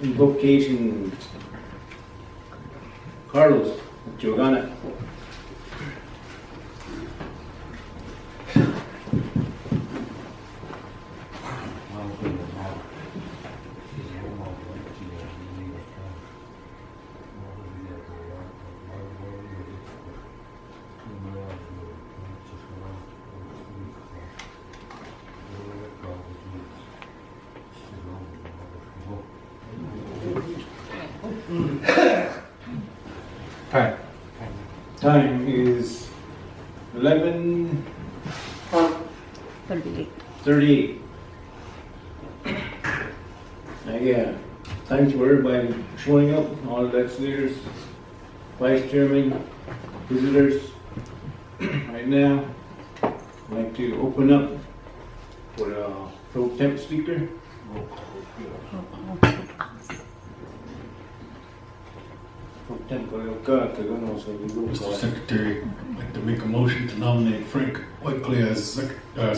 invocation. Carlos, Giovanna. Time is 11:38. Yeah, thanks for everybody showing up, all the legislators, vice chairman, visitors. Right now, I'd like to open up for a pro temp speaker. Mr. Secretary, I'd like to make a motion to nominate Frank Whiteclay as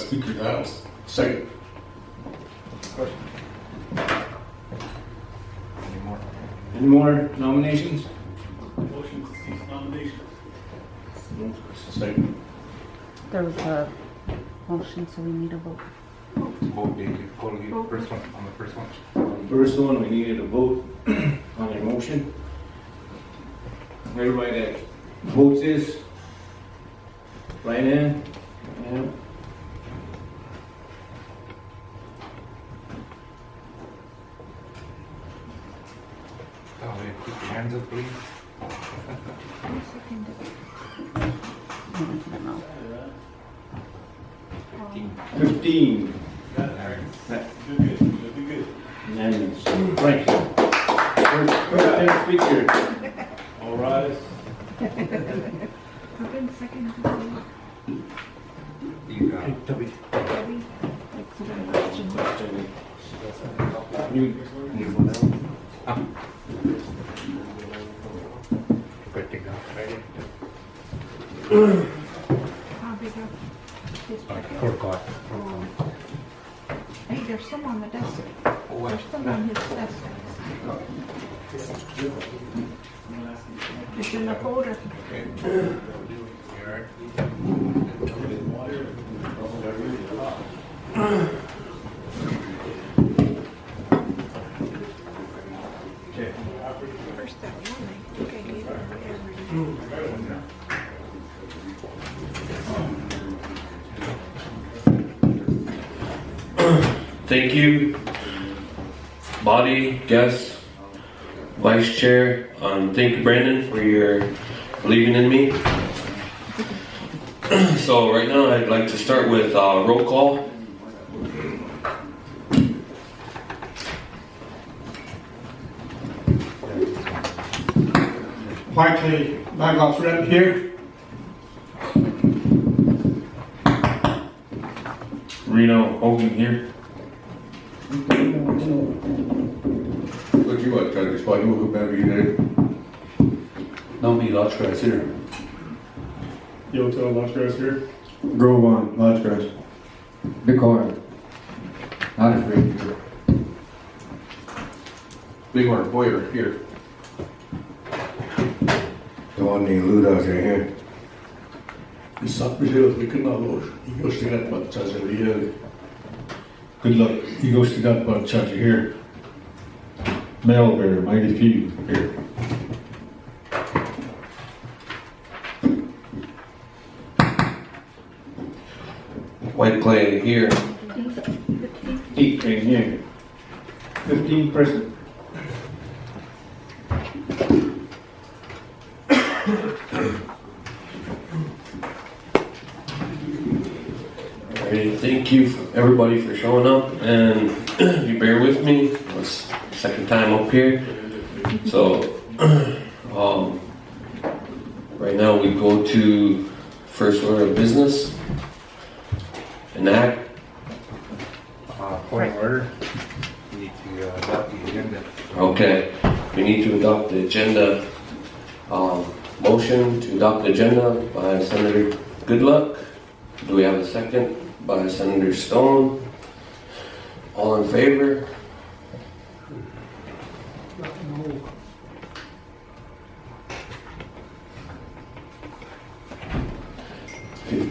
Speaker of the House. Second. Any more nominations? Motion to cease nominations. Second. There was a motion, so we need a vote. Vote, Cody, first one, on the first one. First one, we needed a vote on a motion. Everybody that votes is right hand. Yeah. Oh, wait, put your hands up, please. No. 15. You'll be good. Unanimous. Right. First time speaker. All rise. You got it. Anyone else? Good to go, right? Forgot. Hey, there's some on the desk. Oh, There's some on his desk. It's in the folder. Okay. You all right? First that one, I think I gave her Thank you, body, guests, vice chair. Thank you, Brandon, for your believing in me. So right now, I'd like to start with roll call. Whiteley, Baghoff's rep here. Reno Hogan here. What you want, Judge? Why you whoever you did? No, me, Lodgegrass here. Yotel Lodgegrass here. Grove on, Lodgegrass. Big Horn. Not afraid. Big one, Boyer, here. The one named Luda's right here. Good luck. He goes to God, but judge here. Male bear, mighty few here. Whiteclay here. 8 right here. 15 present. Alright, thank you everybody for showing up, and you bear with me. It's the second time up here. So right now we go to first order of business. Enact. Point of order. You need to adopt the agenda. Okay, we need to adopt the agenda. Motion to adopt the agenda by Senator Goodluck. Do we have a second? By Senator Stone. All in favor?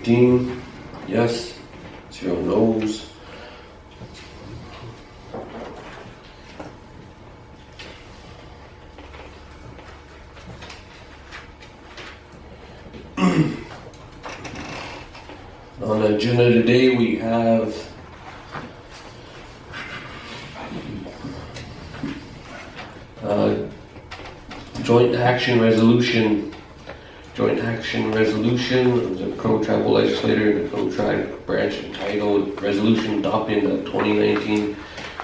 15 yes, 0 no's. On the agenda today, we have joint action resolution of the Crow Tribal Legislature and the Crow Tribe Branch entitled Resolution Adopting the 2019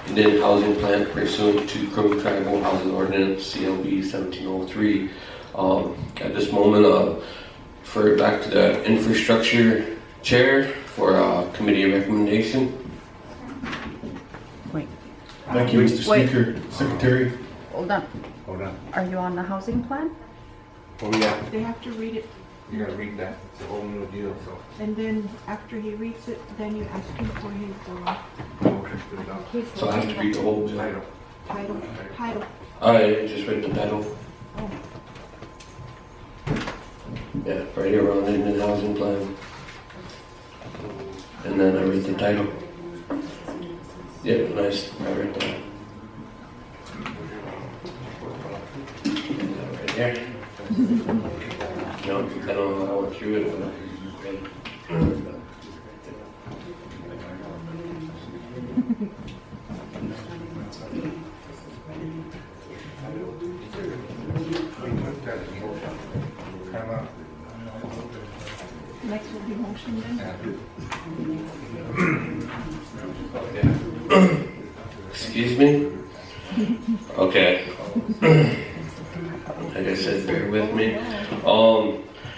Indian Housing Plan Pursuant to Crow Tribal Housing Ordinance CLB 1703. At this moment, refer it back to the Infrastructure Chair for committee recommendation. Wait, Thank you, Mr. Wait. Speaker, Secretary. hold on. Hold on. Are you on the housing plan? Oh, yeah, They have to read it, you gotta read that. It's a whole new deal, so. and then after he reads it, then you ask him for his Motion to adopt. So I have to read the whole bill. Title. title. I just read the title. Oh. Yeah, right here on the Indian Housing Plan. And then I read the title. Yeah, nice. I read that. Right here. No, I don't know how I went through it, but Come up. Next will be motion then. excuse me? Okay. Like I said, bear with me.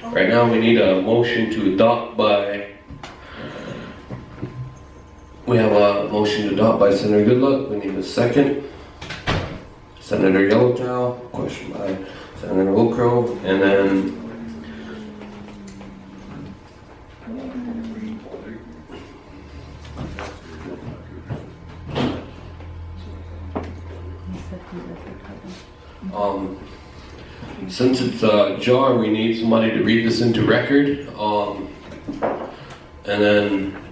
Right now we need a motion to adopt by. We have a motion to adopt by Senator Goodluck. We need a second. Senator Yellowtail, question by Senator Wilcrow, and then since it's a jar, we need somebody to read this into record. And then,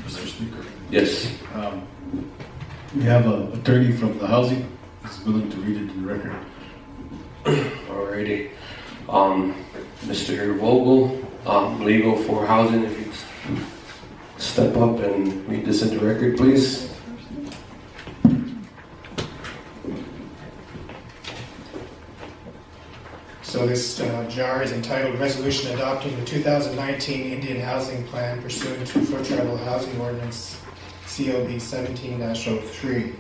Mr. Speaker. yes, We have an attorney from the housing who's willing to read it in the record. alrighty. Mr. Vogel, legal for housing, if you step up and read this into record, please. So this jar is entitled Resolution Adopting the 2019 Indian Housing Plan Pursuant to Crow Tribal Housing Ordinance CLB 17-03.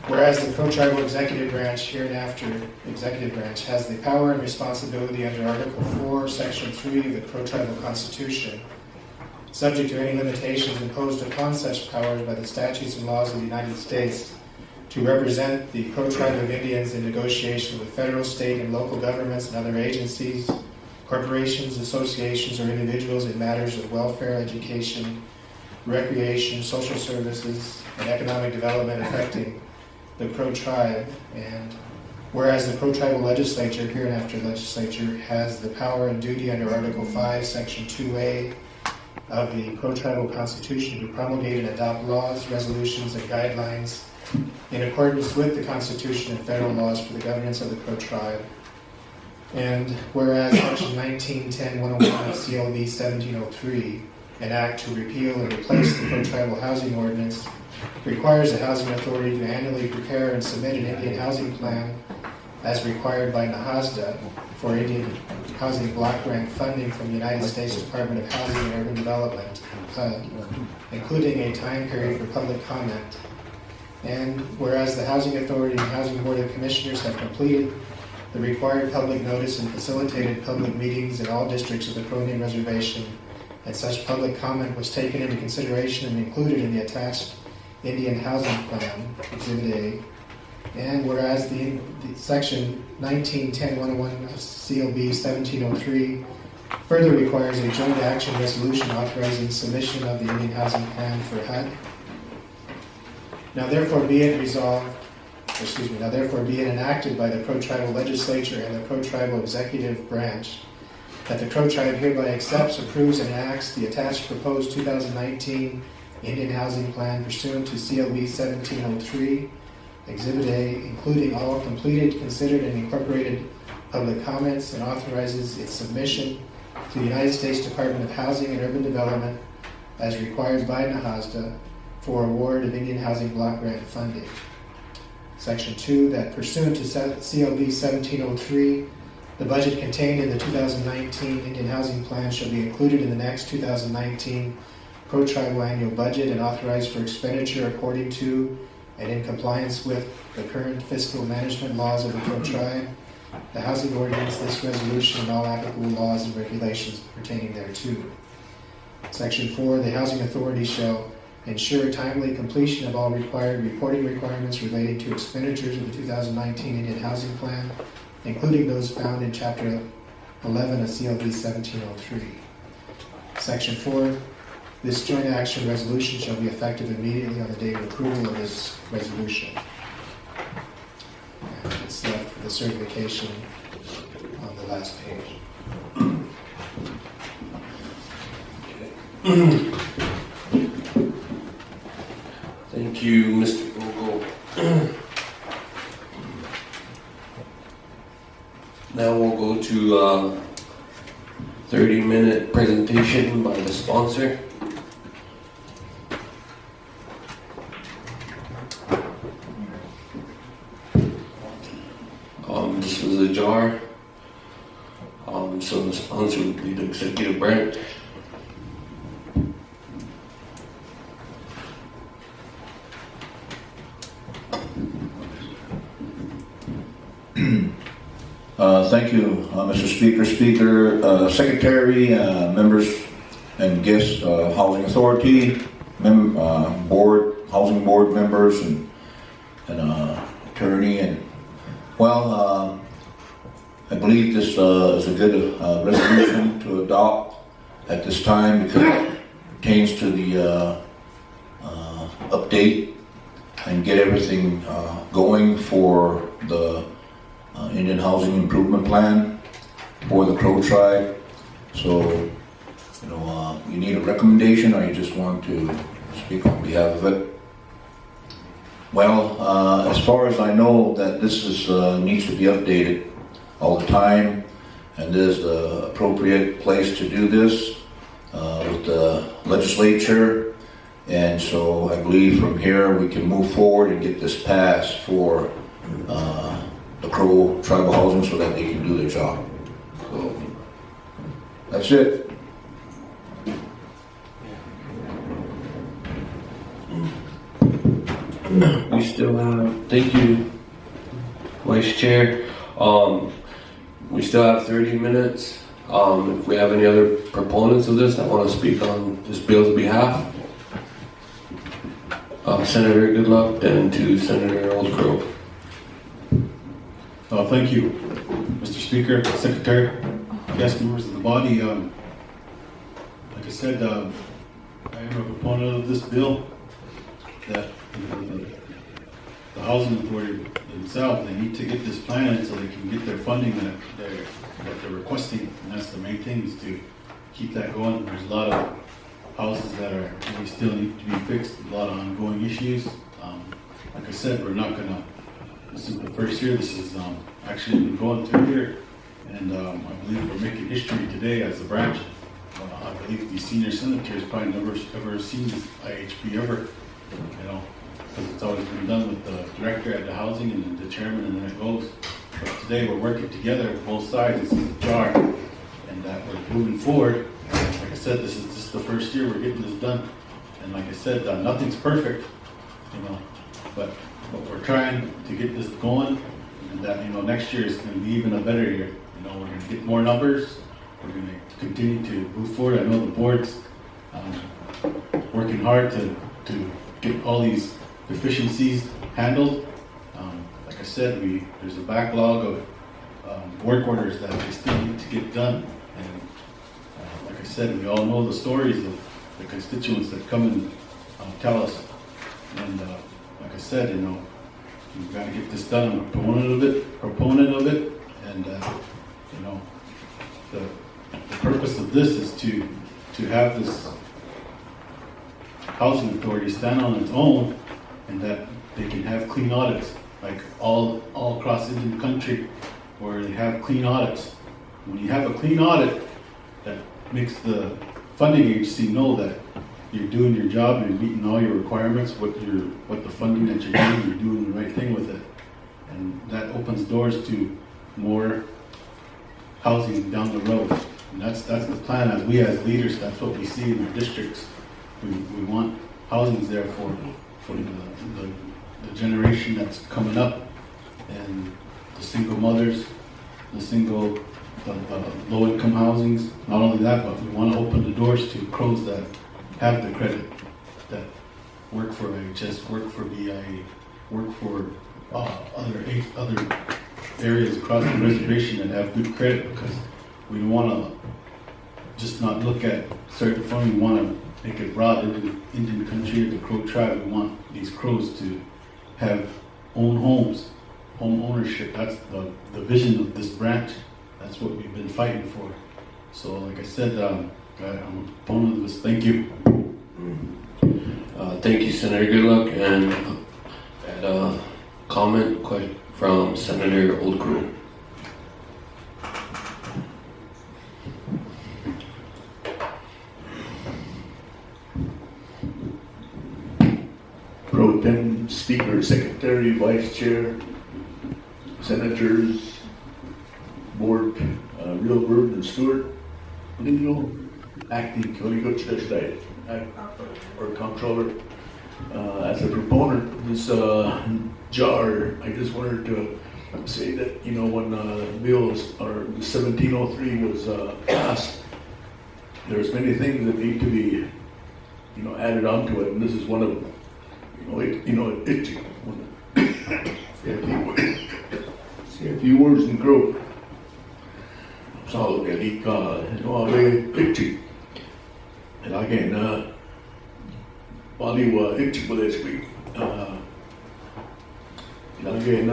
Whereas the Crow Tribal Executive Branch, hereinafter Executive Branch, has the power and responsibility under Article 4, Section 3 of the Crow Tribal Constitution, subject to any limitations imposed upon such powers by the statutes and laws of the United States, to represent the Crow Tribe of Indians in negotiation with federal, state, and local governments and other agencies, corporations, associations, or individuals in matters of welfare, education, recreation, social services, and economic development affecting the Crow Tribe. And whereas the Crow Tribal Legislature, hereinafter Legislature, has the power and duty under Article 5, Section 2A of the Crow Tribal Constitution to promulgate and adopt laws, resolutions, and guidelines in accordance with the Constitution and federal laws for the governance of the Crow Tribe. And whereas Section 1910-101 of CLB 1703, an act to repeal and replace the Crow Tribal Housing Ordinance, requires the Housing Authority to annually prepare and submit an Indian Housing Plan as required by NAHASDA for Indian Housing Block Grant funding from the United States Department of Housing and Urban Development, HUD, including a time period for public comment. And whereas the Housing Authority and Housing Board of Commissioners have completed the required public notice and facilitated public meetings in all districts of the Crow Indian Reservation, and such public comment was taken into consideration and included in the attached Indian Housing Plan, Exhibit A. And whereas the Section 1910-101 of CLB 1703 further requires a joint action resolution authorizing submission of the Indian Housing Plan for HUD. Now therefore be it enacted by the Crow Tribal Legislature and the Crow Tribal Executive Branch that the Crow Tribe hereby accepts, approves, and enacts the attached proposed 2019 Indian Housing Plan pursuant to CLB 1703, Exhibit A, including all completed, considered, and incorporated public comments, and authorizes its submission to the United States Department of Housing and Urban Development as required by NAHASDA for award of Indian Housing Block Grant funding. Section 2, that pursuant to CLB 1703, the budget contained in the 2019 Indian Housing Plan shall be included in the next 2019 Crow Tribal Annual Budget and authorized for expenditure according to and in compliance with the current fiscal management laws of the Crow Tribe, the housing ordinance, this resolution, and all applicable laws and regulations pertaining thereto. Section 4, the Housing Authority shall ensure timely completion of all required reporting requirements relating to expenditures of the 2019 Indian Housing Plan, including those found in Chapter 11 of CLB 1703. Section 4, this joint action resolution shall be effective immediately on the date of approval of this resolution. And it's left for the certification on the last page. Thank you, Mr. Vogel. Now we'll go to 30-minute presentation by the sponsor. This was a jar. So the sponsor would be the executive branch. Thank you, Mr. Speaker, Secretary, members and guests, Housing Authority, board, Housing Board members, and attorney. And well, I believe this is a good resolution to adopt at this time because it pertains to the update and get everything going for the Indian Housing Improvement Plan for the Crow Tribe. So, you need a recommendation, or you just want to speak on behalf of it? Well, as far as I know, that this is needs to be updated all the time, and this is the appropriate place to do this with the Legislature. And so I believe from here we can move forward and get this passed for the Crow Tribal Housing so that they can do their job. So that's it. We still have, thank you, Vice Chair. We still have 30 minutes. If we have any other proponents of this that want to speak on this bill's behalf, Senator Goodluck, then to Senator Old Crow. Thank you, Mr. Speaker, Secretary, guest members of the body. Like I said, I am a proponent of this bill. That the housing authority themselves, they need to get this plan in so they can get their funding that they're requesting, and that's the main thing, is to keep that going. There's a lot of houses that are really still need to be fixed, a lot of ongoing issues. Like I said, we're not gonna, this is the first year, this is actually been going through here, and I believe we're making history today as a branch. I believe the senior senators probably never ever seen this IHP ever, because it's always been done with the director at the housing and the chairman, and then it goes. But today we're working together with both sides. This is a jar, and that we're moving forward. And like I said, this is just the first year we're getting this done. And like I said, nothing's perfect, but we're trying to get this going, and that next year is going to be even a better year. We're going to get more numbers. We're going to continue to move forward. I know the board's working hard to get all these deficiencies handled. Like I said, there's a backlog of work orders that we still need to get done. And like I said, we all know the stories of the constituents that come and tell us. And like I said, we've got to get this done. I'm a proponent of it, and the purpose of this is to have this housing authority stand on its own, and that they can have clean audits, like all across Indian country, where they have clean audits. When you have a clean audit, that makes the funding agency know that you're doing your job, you're meeting all your requirements, what the funding that you're doing the right thing with it. And that opens doors to more housing down the road. And that's the plan. As leaders, that's what we see in our districts. We want housings there for the generation that's coming up, and the single mothers, the low-income housings. Not only that, but we want to open the doors to crows that have the credit, that work for HS, work for BIA, work for other areas across the reservation that have good credit, because we don't want to just not look at certain funding. We want to make it broad into Indian country, the Crow tribe. We want these crows to have own homes, home ownership. That's the vision of this branch. That's what we've been fighting for. So, like I said, I'm a proponent of this. Thank you. Thank you, Senator. Good luck. And a comment from Senator Oldcrow. Pro Tem Speaker, Secretary, Vice Chair, Senators, Board, Real Bird and Stewart, Legal, Acting Cody or Comptroller. As a proponent of this jar, I just wanted to say that, when bills or 1703 was passed, there's many things that need to be, added onto it, and this is one of them. Say a few words in Crow. So itchy. And again, Bali was itchy for this week. And again,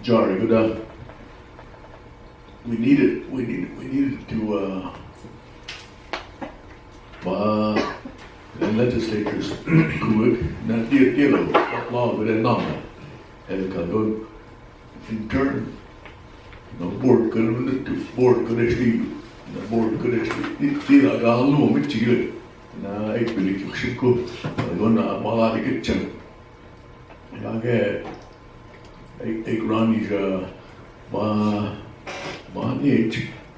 Jar, good. We needed to the legislatures could not deal with law with a number. And in turn, board could actually see like a little bit chill. And I believe you should go. I'm gonna while I get chum. And I get a granny,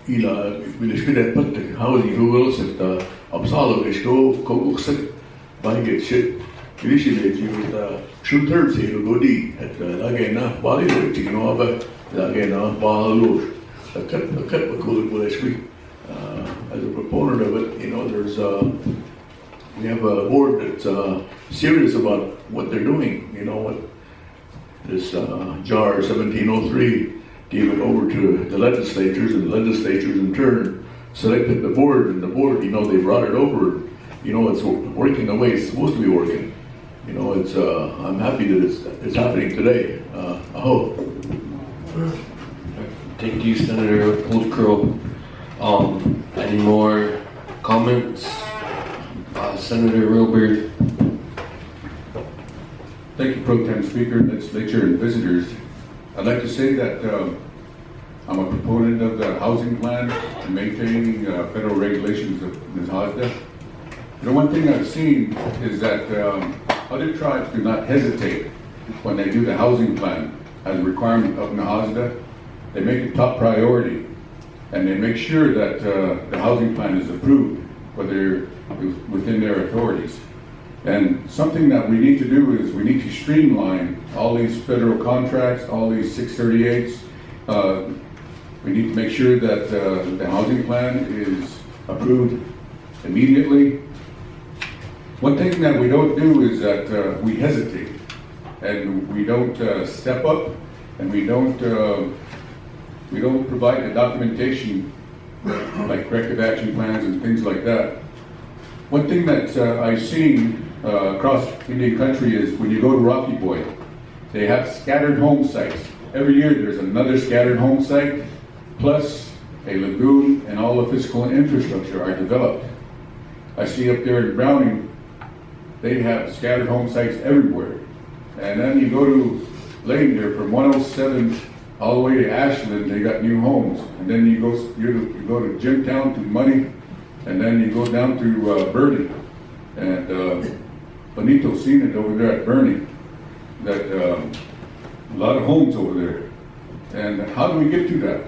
Ila, will should have put the housing rules at the Upsala, which go sit by get shit. Initially, you would 2/3 here go deep at again, Bali, but again, Bali, the cut would go this week. As a proponent of it, there's we have a board that's serious about what they're doing. What this jar 1703 gave it over to the legislatures, and the legislatures in turn selected the board, and the board, they brought it over. It's working the way it's supposed to be working. It's I'm happy that it's happening today. I hope. Thank you, Senator Oldcrow. Any more comments? Senator Wilbert. Thank you, Pro Tem Speaker, Legislature, and visitors. I'd like to say that I'm a proponent of the housing plan and maintaining federal regulations of NHASDA. One thing I've seen is that other tribes do not hesitate when they do the housing plan as a requirement of NHASDA. They make it top priority, and they make sure that the housing plan is approved, whether it's within their authorities. And something that we need to do is we need to streamline all these federal contracts, all these 638s. We need to make sure that the housing plan is approved immediately. One thing that we don't do is that we hesitate, and we don't step up, and we don't provide the documentation like corrective action plans and things like that. One thing that I've seen across Indian country is when you go to Rocky Boy, they have scattered home sites. Every year there's another scattered home site, plus a lagoon, and all the physical infrastructure are developed. I see up there in Browning, they have scattered home sites everywhere. And then you go to Lane there from 107 all the way to Ashland, they got new homes. And then you go to Jimtown to Money, and then you go down to Bernie. And Benito's seen it over there at Bernie, that a lot of homes over there. And how do we get to that?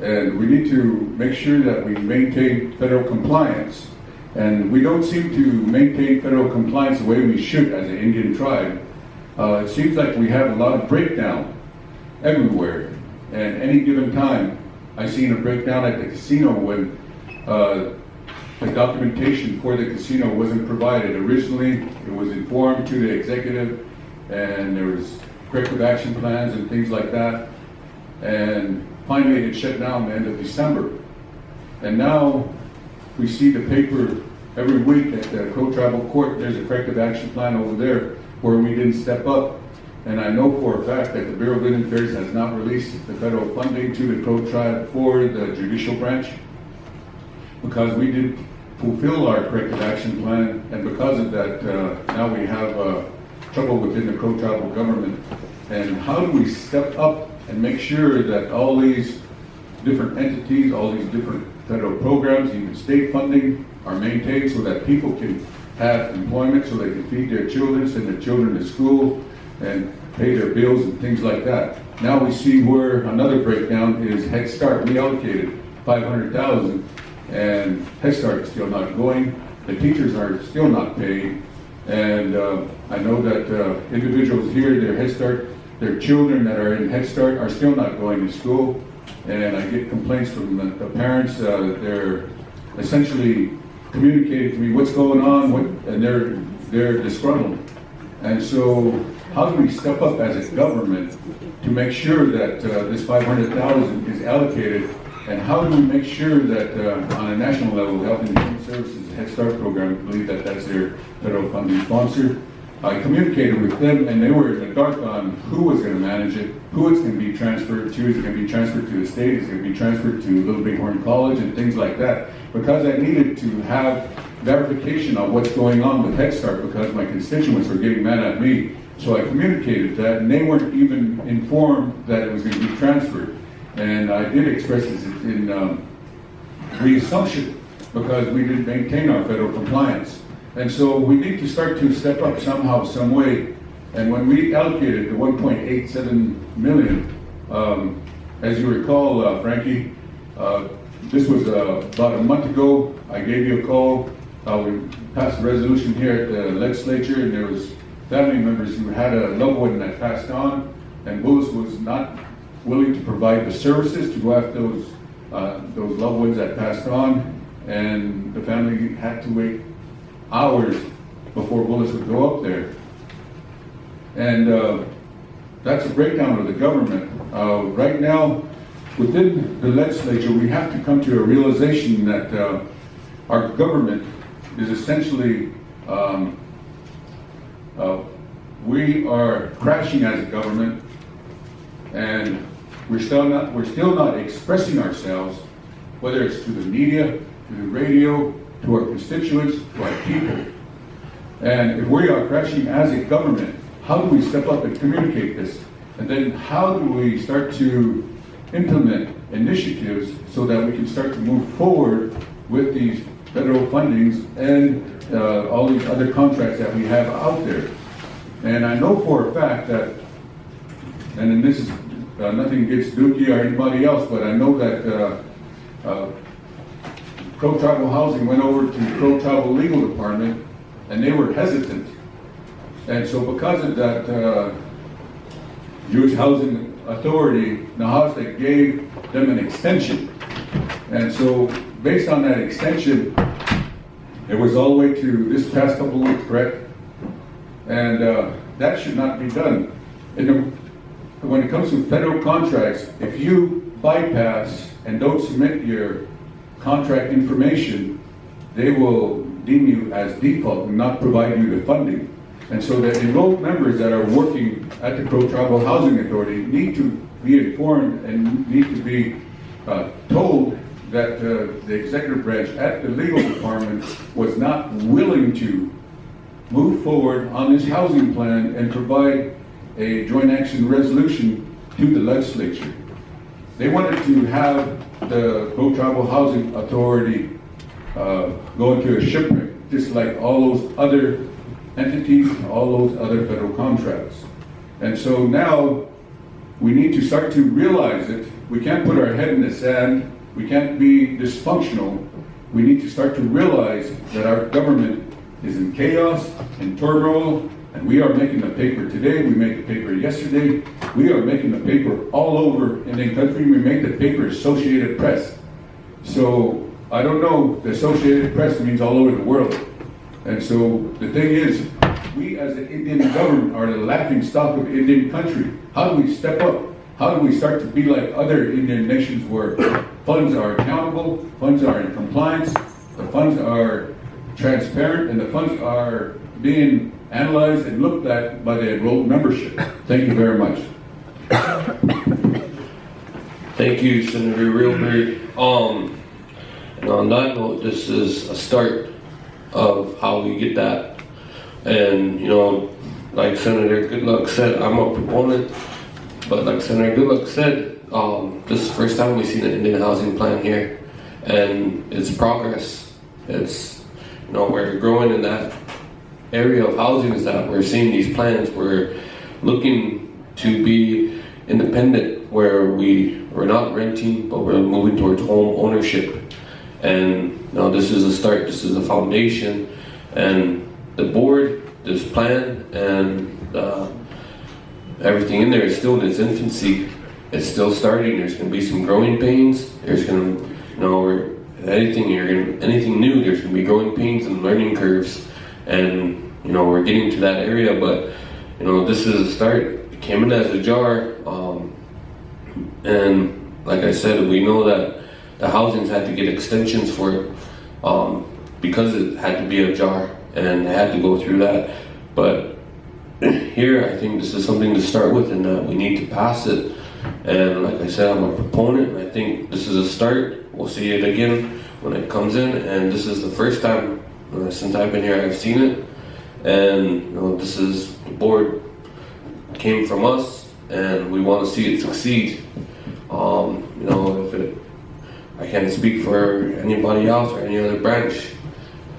And we need to make sure that we maintain federal compliance. And we don't seem to maintain federal compliance the way we should as an Indian tribe. It seems like we have a lot of breakdown everywhere. And any given time, I've seen a breakdown at the casino when the documentation for the casino wasn't provided. Originally, it was informed to the executive, and there was corrective action plans and things like that. And finally, it shut down the end of December. And now we see the paper every week at the Crow Tribal Court. There's a corrective action plan over there where we didn't step up. And I know for a fact that the Bureau of Indian Affairs has not released the federal funding to the Crow Tribe for the judicial branch because we didn't fulfill our corrective action plan. And because of that, now we have trouble within the Crow Tribal government. And how do we step up and make sure that all these different entities, all these different federal programs, even state funding, are maintained so that people can have employment, so they can feed their children, send their children to school, and pay their bills and things like that. Now we see where another breakdown is Head Start. We allocated $500,000, and Head Start is still not going. The teachers are still not paid, and I know that individuals here, their Head Start, their children that are in Head Start are still not going to school. And I get complaints from the parents. They're essentially communicating to me what's going on, and they're disgruntled. And so, how do we step up as a government to make sure that this $500,000 is allocated? And how do we make sure that on a national level, Health and Human Services Head Start program, I believe that that's their federal funding sponsor. I communicated with them, and they were in the dark on who was going to manage it, who it's going to be transferred to. Is it going to be transferred to the state? Is it going to be transferred to Little Bighorn College and things like that? Because I needed to have verification on what's going on with Head Start because my constituents were getting mad at me. So I communicated that, and they weren't even informed that it was going to be transferred. And I did express this in reassumption because we didn't maintain our federal compliance. And so we need to start to step up somehow, some way. And when we allocated the $1.87 million, as you recall, Frankie, this was about a month ago. I gave you a call. We passed a resolution here at the legislature, and there was family members who had a loved one that passed on, and Willis was not willing to provide the services to go after those loved ones that passed on, and the family had to wait hours before Willis would go up there. And that's a breakdown of the government. Right now, within the legislature, we have to come to a realization that our government is essentially, we are crashing as a government, and we're still not expressing ourselves, whether it's to the media, to the radio, to our constituents, to our people. And if we are crashing as a government, how do we step up and communicate this? And then how do we start to implement initiatives so that we can start to move forward with these federal fundings and all these other contracts that we have out there? And I know for a fact that, and then this is nothing against Dookie or anybody else, but I know that Crow Tribal Housing went over to the Crow Tribal Legal Department, and they were hesitant. And so because of that, Jewish Housing Authority, Nahasta, gave them an extension. And so based on that extension, it was all the way to this past couple of weeks, correct? And that should not be done. When it comes to federal contracts, if you bypass and don't submit your contract information, they will deem you as default and not provide you the funding. And so the enrolled members that are working at the Crow Tribal Housing Authority need to be informed and need to be told that the executive branch at the legal department was not willing to move forward on this housing plan and provide a joint action resolution to the legislature. They wanted to have the Pro Tribal Housing Authority go into a shipwreck, just like all those other entities, all those other federal contracts. And so now we need to start to realize it. We can't put our head in the sand. We can't be dysfunctional. We need to start to realize that our government is in chaos and turmoil, and we are making the paper today. We made the paper yesterday. We are making the paper all over in the country. We made the paper Associated Press. So I don't know, the Associated Press means all over the world. And so the thing is, we as an Indian government are the laughing stock of Indian country. How do we step up? How do we start to be like other Indian nations where funds are accountable, funds are in compliance, the funds are transparent, and the funds are being analyzed and looked at by the enrolled membership? Thank you very much. Thank you, Senator Realberg. And on that note, this is a start of how we get that. And, you know, like Senator Goodluck said, I'm a proponent, but like Senator Goodluck said, this is the first time we've seen an Indian housing plan here, and it's progress. It's, you know, we're growing in that area of housing is that we're seeing these plans. We're looking to be independent, where we're not renting, but we're moving towards home ownership. And you know, this is a start, this is a foundation, and the board, this plan, and everything in there is still in its infancy. It's still starting. There's going to be some growing pains. There's going to, you know, anything new, there's going to be growing pains and learning curves. And you know, we're getting to that area, but you know, this is a start. It came in as a jar, and like I said, we know that the housing's had to get extensions for it because it had to be a jar, and they had to go through that. But here, I think this is something to start with, and that we need to pass it. And like I said, I'm a proponent. I think this is a start. We'll see it again when it comes in, and this is the first time since I've been here I've seen it. And you know, this is, the board came from us, and we want to see it succeed. You know, I can't speak for anybody else or any other branch.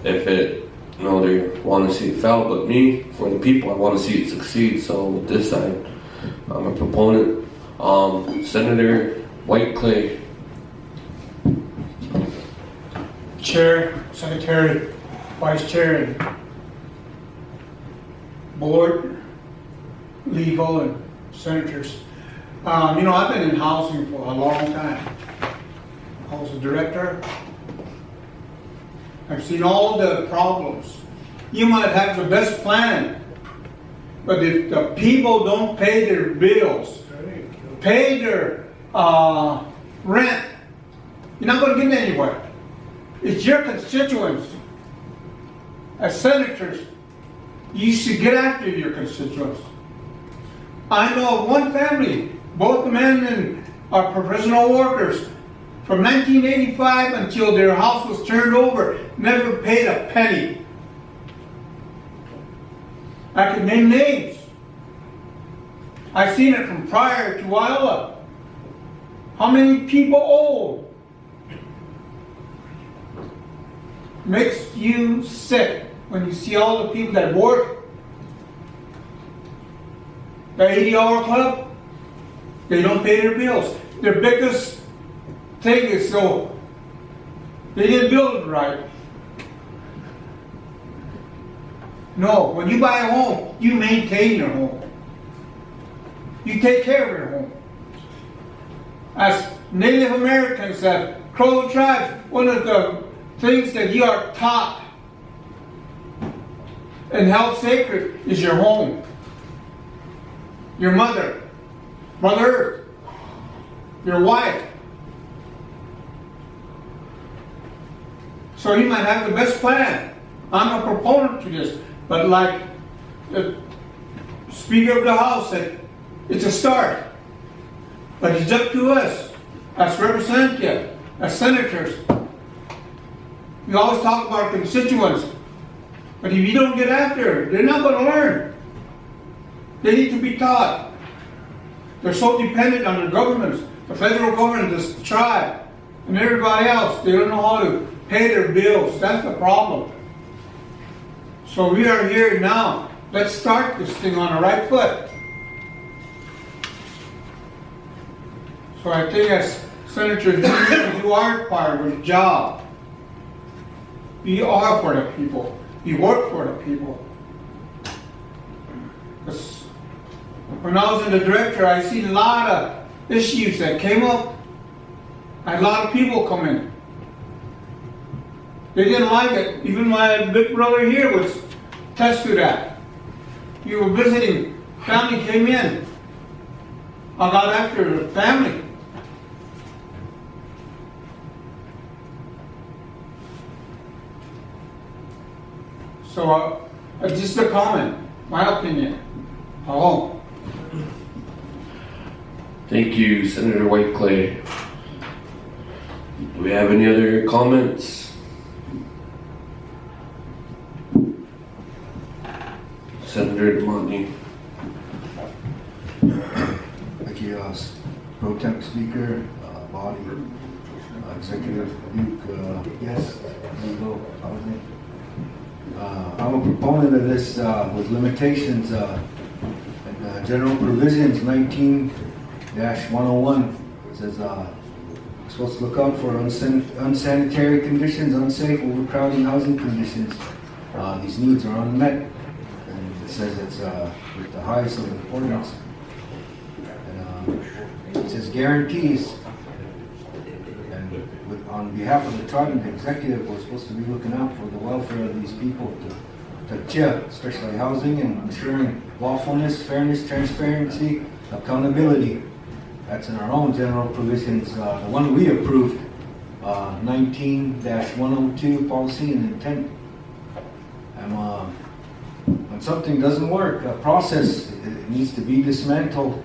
If it, you know, they want to see it fail, but me, for the people, I want to see it succeed. So with this side, I'm a proponent. Senator White Clay. Chair, Secretary, Vice Chair, and Board, Legal, and Senators. You know, I've been in housing for a long time. I was a director. I've seen all the problems. You might have the best plan, but if the people don't pay their bills, pay their rent, you're not going to get anywhere. It's your constituents. As senators, you should get after your constituents. I know of one family, both men and are professional workers, from 1985 until their house was turned over, never paid a penny. I could name names. I've seen it from Pryor to Iowa. How many people owe? Makes you sick when you see all the people that work. The 80-hour club, they don't pay their bills. Their biggest thing is so they didn't build it right. No, when you buy a home, you maintain your home. You take care of your home. As Native Americans, Crow tribes, one of the things that you are taught and held sacred is your home. Your mother, Mother Earth, your wife. So you might have the best plan. I'm a proponent to this, but like the Speaker of the House said, it's a start. But it's up to us as representatives as senators, we always talk about constituents. But if you don't get after it, they're not going to learn. They need to be taught. They're so dependent on their governments, the federal government, the tribe, and everybody else. They don't know how to pay their bills. That's the problem. So we are here now. Let's start this thing on the right foot. So I think as senators, we need to do our part of the job. We are for the people. We work for the people. When I was in the director, I seen a lot of issues that came up. I had a lot of people come in. They didn't like it. Even my big brother here was attest to that. You were visiting, family came in. I got after the family. So, just a comment, my opinion. Oh. Thank you, Senator Whiteclay. Do we have any other comments? Senator DeMonte. Thank you, Pro Temp Speaker, Body, Executive Duke, yes, legal, housing. I'm a proponent of this with limitations. General Provisions 19-101 says we're supposed to look out for unsanitary conditions, unsafe, overcrowding housing conditions. These needs are unmet, and it says it's with the highest of importance. And it says guarantees. On behalf of the tribe and the executive, we're supposed to be looking out for the welfare of these people, especially housing, and ensuring lawfulness, fairness, transparency, accountability. That's in our own general provisions. The one we approved, 19-102, policy and intent. And when something doesn't work, a process it needs to be dismantled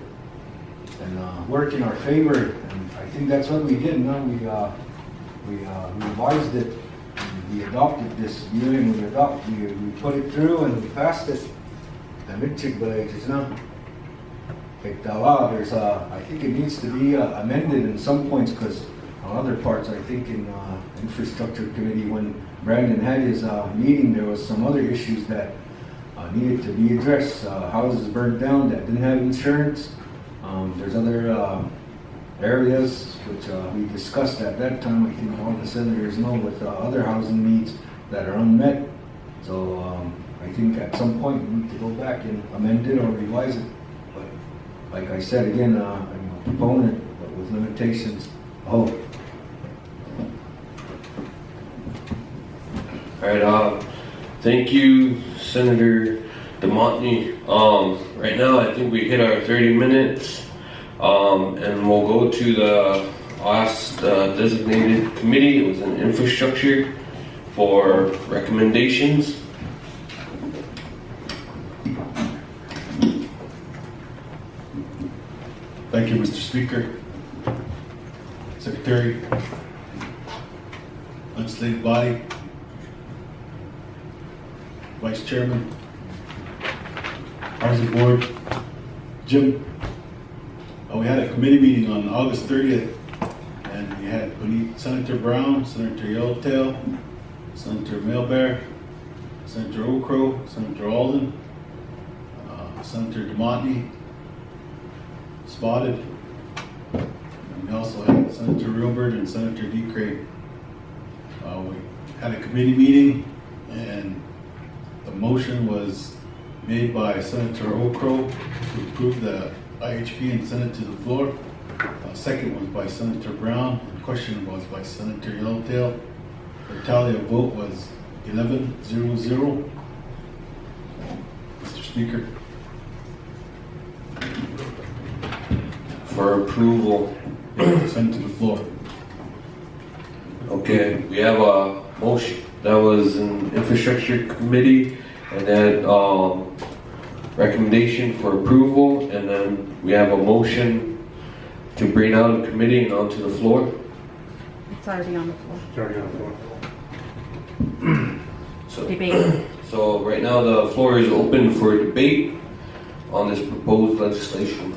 and work in our favor. And I think that's what we did. We revised it, and we adopted this year, and we put it through, and we passed it. And I think it needs to be amended in some points, because on other parts, I think in Infrastructure Committee, when Brandon had his meeting, there was some other issues that needed to be addressed. Houses burned down that didn't have insurance. There's other areas which we discussed at that time. I think all the senators know with other housing needs that are unmet. So I think at some point we need to go back and amend it or revise it. But like I said again, I'm a proponent, but with limitations. All right. Thank you, Senator DeMonte. Right now, I think we hit our 30 minutes. And we'll go to the last designated committee. It was an infrastructure for recommendations. Thank you, Mr. Speaker, Secretary, Legislative Body, Vice Chairman, Housing Board, Jim. We had a committee meeting on August 30th, and we had Senator Brown, Senator Yellowtail, Senator Mailbear, Senator Okro, Senator Alden, Senator DeMonte, Spotted, and we also had Senator Reelbird and Senator DeCraig. We had a committee meeting, and the motion was made by Senator Okro to approve the IHP and send it to the floor. Second was by Senator Brown, and question was by Senator Yellowtail. The tally of vote was 11-0-0. Mr. Speaker. For approval. Send it to the floor. Okay, we have a motion that was in Infrastructure Committee, and then recommendation for approval, and then we have a motion to bring out of committee and onto the floor. It's already on the floor. It's already on the floor. So, Debate. so right now the floor is open for debate on this proposed legislation.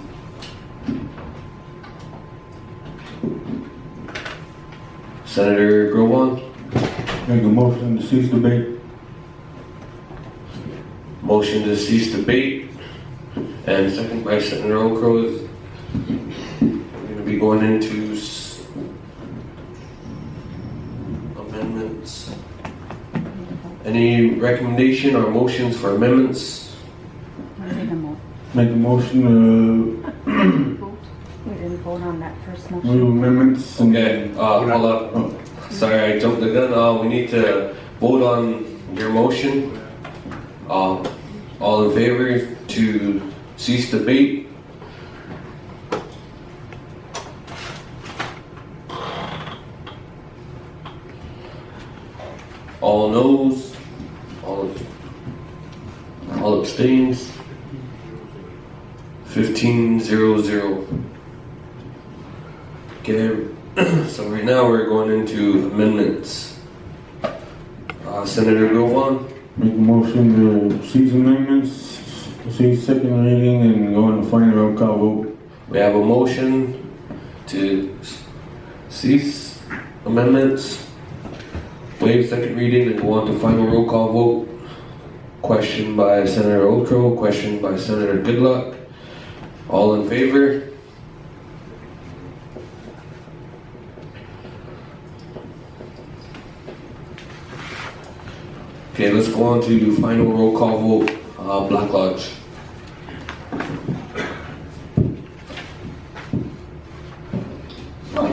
Senator Groban, Make a motion to cease debate. motion to cease debate, and second by Senator Okro. We're going to be going into amendments. Any recommendation or motions for amendments? Make a motion We didn't vote on that first to motion. move amendments. Okay, hold up. Sorry, I jumped the gun. We need to vote on your motion. All in favor to cease debate? All noes? All abstains? 15-0-0. Okay, so right now we're going into amendments. Senator Groban, Make a motion to cease amendments, cease second reading, and go on the final roll call vote. we have a motion to cease amendments, waive second reading, and go on to final roll call vote. Question by Senator Otro, question by Senator Goodluck. All in favor? Okay, let's go on to final roll call vote. Black Lodge.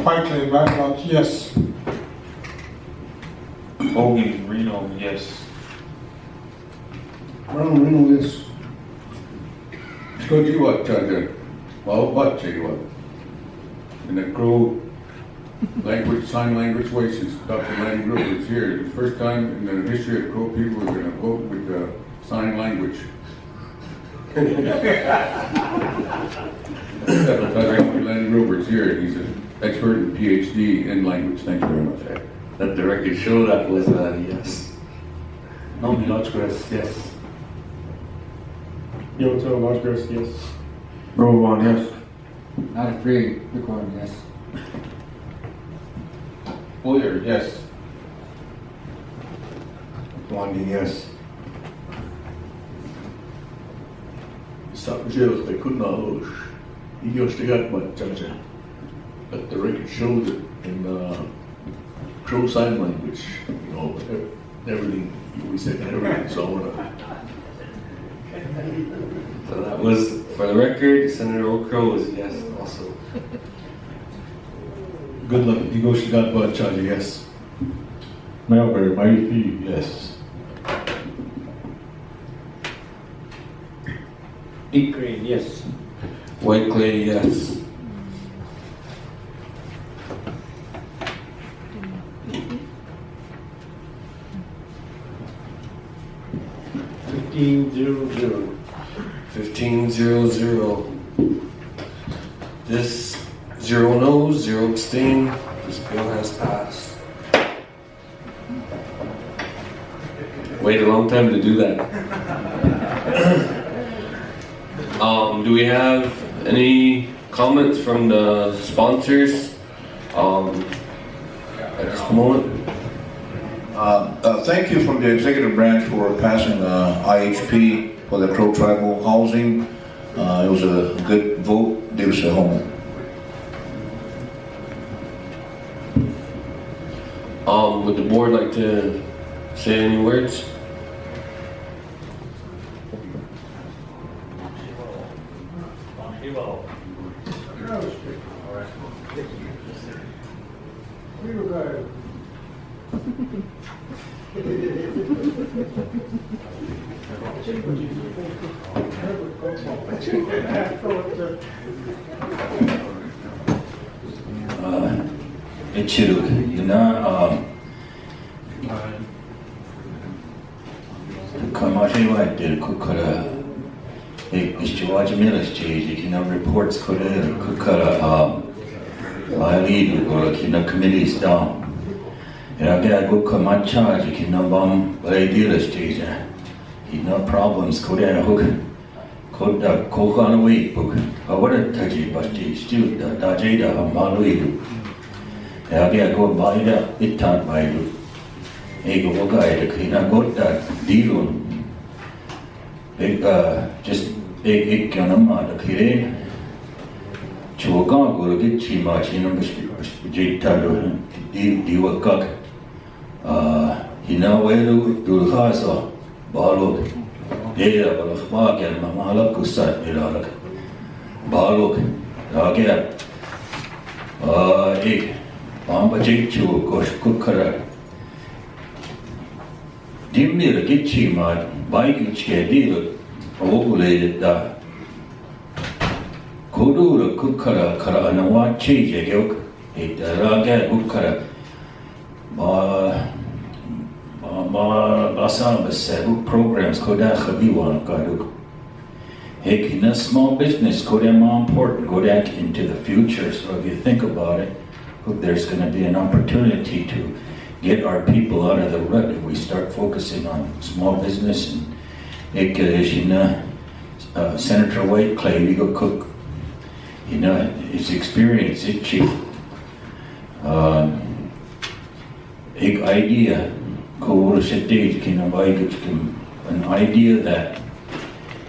Whiteley, Black Lodge, yes. Hogan, Reno, yes. Brown, Reno, yes. So do you what, Judge? Well, what, tell you what? In the Crow language, sign language way since Dr. Lanny Grove was here, the first time in the history of Crow people we're gonna vote with sign language. Dr. Lanny Grove was here, he's an expert and PhD in language. Thank you very much. Let the record show that was a yes. Nomi Lodgegrass, yes. Yoto Lodgegrass, yes. Groban, yes. Not afraid, Bighorn, yes. Boyer, yes. Wandy, yes. Stop jails, they couldn't all he just got my judge. Let the record show that in Crow sign language, you know, everything, we said everything, so I wanna. So that was, for the record, Senator Okro was yes also. Good luck. You go, she got butt charge, yes. Melbourne, Mighty, Yes. Deep Green, yes. White Clay, yes. $15-0-0. 15-0-0. This 0 no's, 0 abstain. This bill has passed. Wait a long time to do that. Do we have any comments from the sponsors at this moment? Thank you from the executive branch for passing IHP for the Crow Tribal Housing. It was a good vote, due to home. Would the board like to say any words? Chiruk, you know, Kamashi did Kukara, Mr. Wajimila stage, you know, reports could cut my lead will go in the committees down. And I got good come on charge, you can know by the stage. He no problems, could I hook, could cook on a week book. I would have touched it, but still, the Jada, I'm all we do. And I got go by it taught by you. Hey, go guy, the clean up got that deal. Big, just big, on a man, the clean. Chuaga go to get chi much in a jitado, Diwakak. He now where to the house of Balog. There, Balak, and Mamala Kusat, Milalak. Balog, Ragat. Bamba Jitu, Gosh Kukara. Dimmy the Gitchi mat, bike chair deal, ovulated that. Kodu the Kukara, Kara, and a what change a yoke, it Ragat Kukara. Basam programs Kodak be one Gaduk. Hey, in a small business, Kodak more important, Kodak into the future. So if you think about it, there's going to be an opportunity to get our people out of the rut if we start focusing on small business. And Senator White Clay, we go cook. His experience, it's cheap. Big idea, an idea that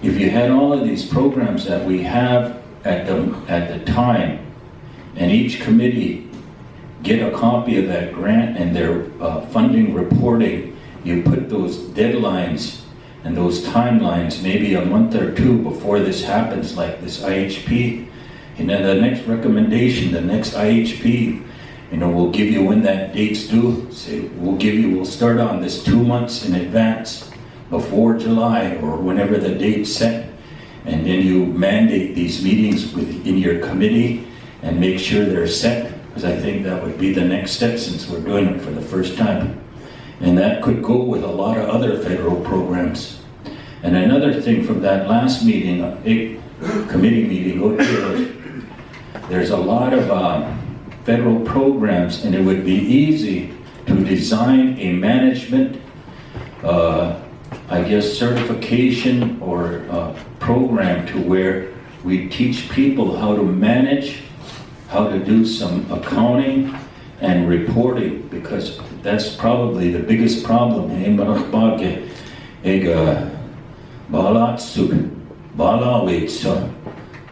if you had all of these programs that we have at the time, and each committee get a copy of that grant and their funding reporting, you put those deadlines and those timelines maybe a month or two before this happens, like this IHP. The next recommendation, the next IHP, we'll give you when that date's due. Say, we'll start on this 2 months in advance, before July or whenever the date's set. And then you mandate these meetings in your committee and make sure they're set, because I think that would be the next step since we're doing it for the first time. And that could go with a lot of other federal programs. And another thing from that last meeting, committee meeting, there's a lot of federal programs, and it would be easy to design a management, certification or program to where we teach people how to manage, how to do some accounting and reporting, because that's probably the biggest problem.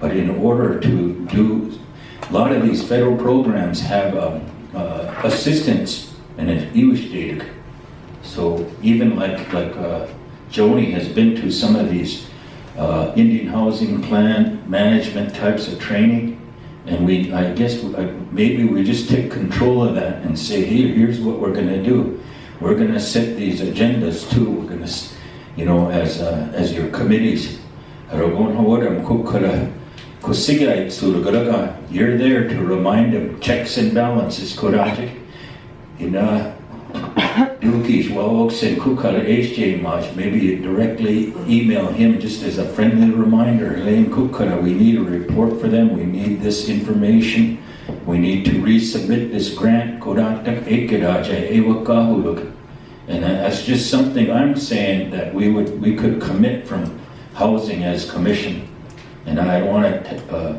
But in order to do, a lot of these federal programs have assistance and a huge data. So even like Joni has been to some of these Indian housing plan management types of training, and maybe we just take control of that and say, here's what we're going to do. We're going to set these agendas too. We're going to, as your committees, you're there to remind them checks and balances. Maybe you directly email him just as a friendly reminder. We need a report for them. We need this information. We need to resubmit this grant. And that's just something I'm saying that we could commit from housing as commission. And I don't want to,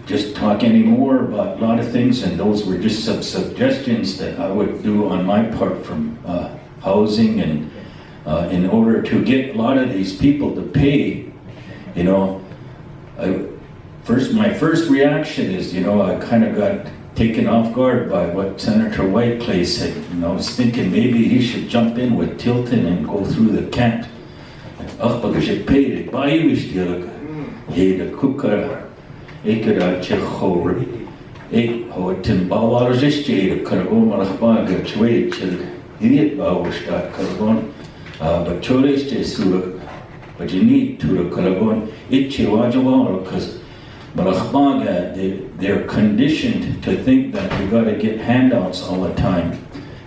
just talk anymore about a lot of things, and those were just some suggestions that I would do on my part from housing, and in order to get a lot of these people to pay, my first reaction is, I kind of got taken off guard by what Senator Whiteclay said. I was thinking maybe he should jump in with Tilton and go through the Kent. Because you paid it by you, the cooker. But you need to because they're conditioned to think that you got to get handouts all the time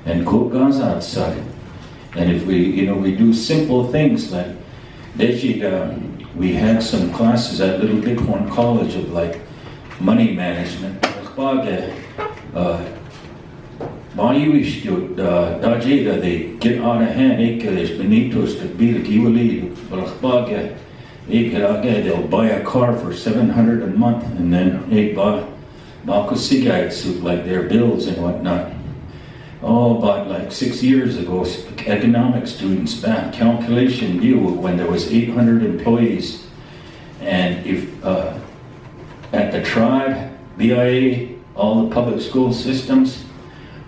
and cook guns outside. And if we do simple things like we had some classes at Little Bighorn College of like money management. Majuistu Dajeda, they get out of hand, is Benitos to be the Giwali, Balakbaga, they'll buy a car for $700 a month and then they buy Malkusigite like their bills and whatnot. Oh, about like 6 years ago, economic students back calculation deal when there was 800 employees. And if at the tribe, BIA, all the public school systems,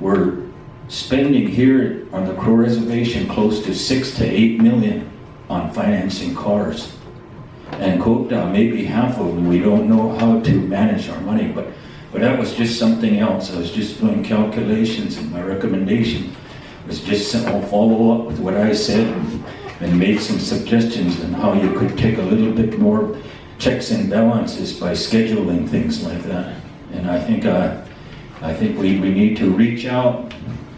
we're spending here on the Crow Reservation close to 6 to 8 million on financing cars. And Kokda, maybe half of them, we don't know how to manage our money, but that was just something else. I was just doing calculations, and my recommendation was just simple follow up with what I said and made some suggestions on how you could take a little bit more checks and balances by scheduling things like that. And I think we need to reach out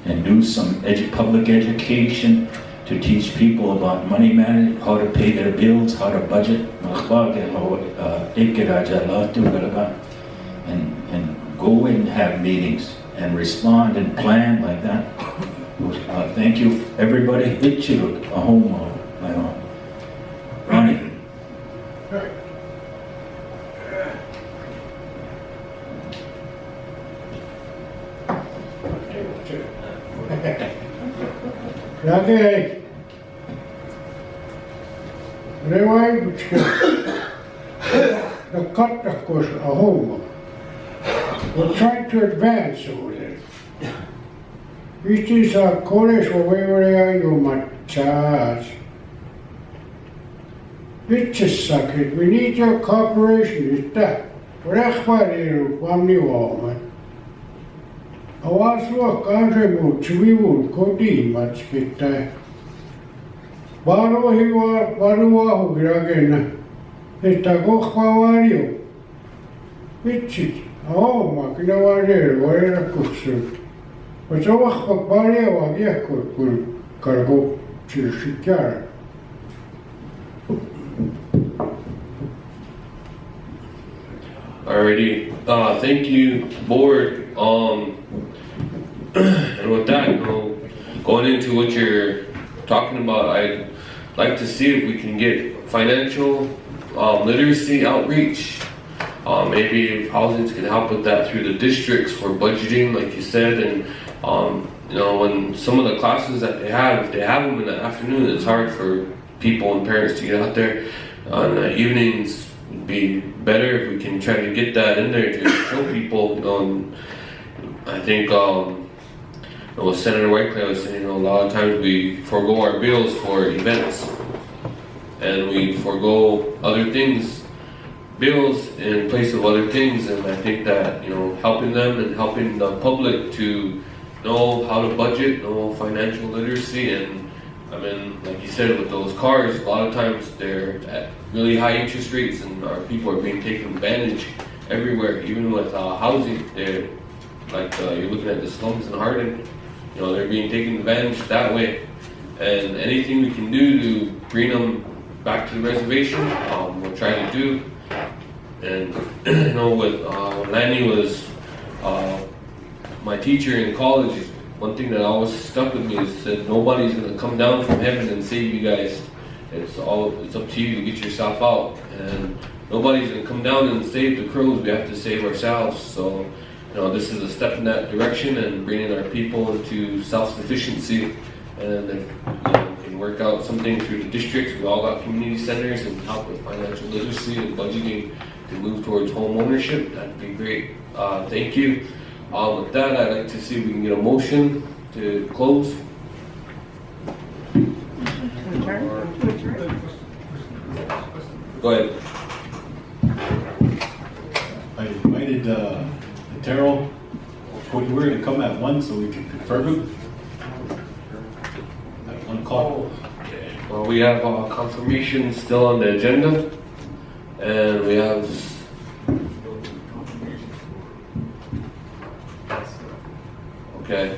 and do some public education to teach people about money management, how to pay their bills, how to budget, and go and have meetings and respond and plan like that. Thank you, everybody. Ronnie. Okay. Anyway, which the cut, of course, a home. We're trying to advance over there. This is a college where you might charge. It's just sucking. We need your cooperation. It's that. We're family woman. I was working remote, we would Cody much get that. Baro he was Barua Gragena. It's a go Havario. It's it. Oh, Makinaware, where I could serve. But so was Baria, yeah, could cargo to Shikara. Alrighty, thank you, board. And with that, going into what you're talking about, I'd like to see if we can get financial literacy outreach. Maybe if housings can help with that through the districts for budgeting, like you said, and when some of the classes that they have, if they have them in the afternoon, it's hard for people and parents to get out there. On the evenings would be better if we can try to get that in there to show people. I think Senator Whiteclay was saying, a lot of times we forego our bills for events, and we forego other things, bills in place of other things. And I think that helping them and helping the public to know how to budget, know financial literacy, and like you said, with those cars, a lot of times they're at really high interest rates, and our people are being taken advantage everywhere. Even with housing, they're like you're looking at the slums in Hardin, they're being taken advantage that way. And anything we can do to bring them back to the reservation, we'll try to do. And with when Lanny was my teacher in college, one thing that always stuck with me is that nobody's going to come down from heaven and save you guys. It's up to you to get yourself out, and nobody's going to come down and save the Crows. We have to save ourselves. So this is a step in that direction, and bringing our people into self-sufficiency. And if we can work out something through the districts, we all got community centers, and help with financial literacy and budgeting to move towards home ownership, that'd be great. Thank you. With that, I'd like to see if we can get a motion to close. Go ahead. I invited the TERO. Cody, we're going to come at 1 so we can confirm him. At 1 o'clock. Well, we have confirmation still on the agenda, and we have okay.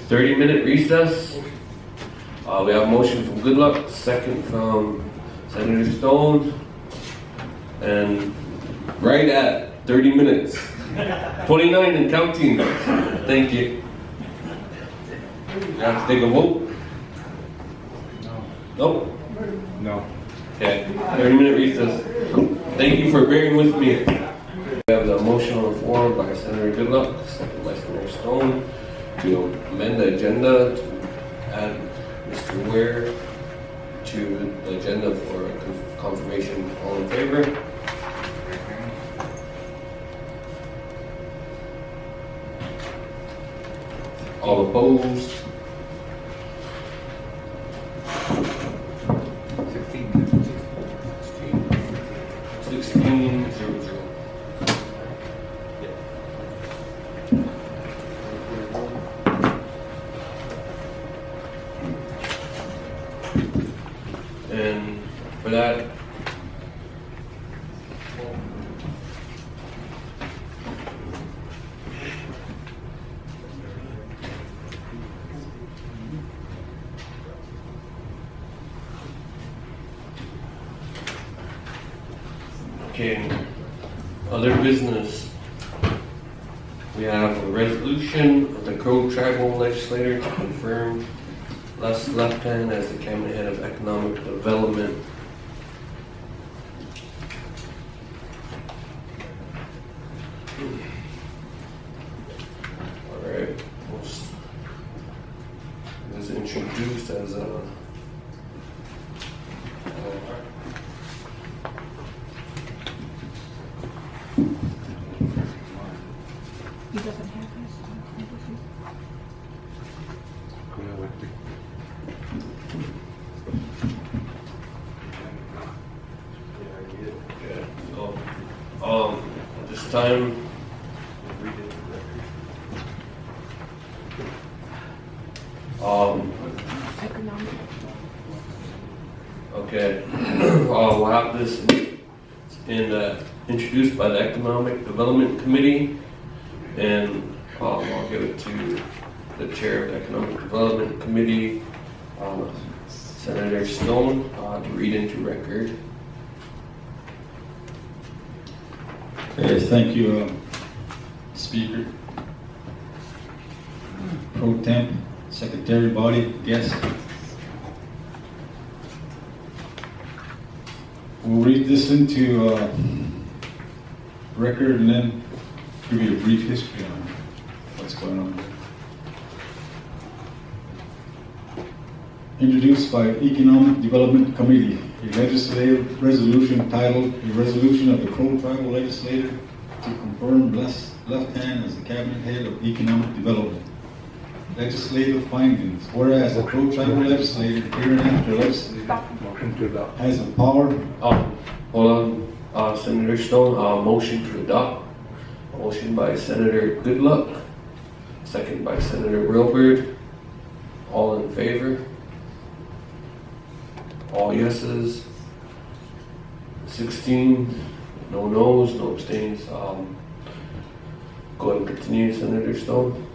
30-minute recess. We have a motion from Good Luck, second from Senator Stone. And right at 30 minutes. 29 and counting. Thank you. You have to take a vote? Nope. No. Okay, 30-minute recess. Thank you for bearing with me. We have the motion on the floor by Senator Goodluck, second by Senator Stone, to amend the agenda to add Mr. Ware to the agenda for confirmation. All in favor? All opposed? 16-0-0. And for that, okay, other business. We have a resolution of the Crow Tribal Legislature to confirm Les Lefton as the cabinet head of economic development. Alright, it was introduced as a He doesn't have his. at this time, Economic. okay, we'll have this introduced by the Economic Development Committee, and I'll give it to the chair of the Economic Development Committee, Senator Stone, to read into record. Okay, thank you, Speaker. Pro Temp, Secretary, Body, guest. We'll read this into record and then give you a brief history on what's going on here. Introduced by Economic Development Committee, a legislative resolution titled "A Resolution of the Crow Tribal Legislature to confirm Les Lefton as the cabinet head of economic development." Legislative findings. Whereas the Crow Tribal Legislature hereinafter has a power. Hold on, Senator Stone, motion to adopt. Motion by Senator Goodluck, second by Senator Wilbert. All in favor? All yeses. 16, no noes, no abstains. Go ahead and continue, Senator Stone.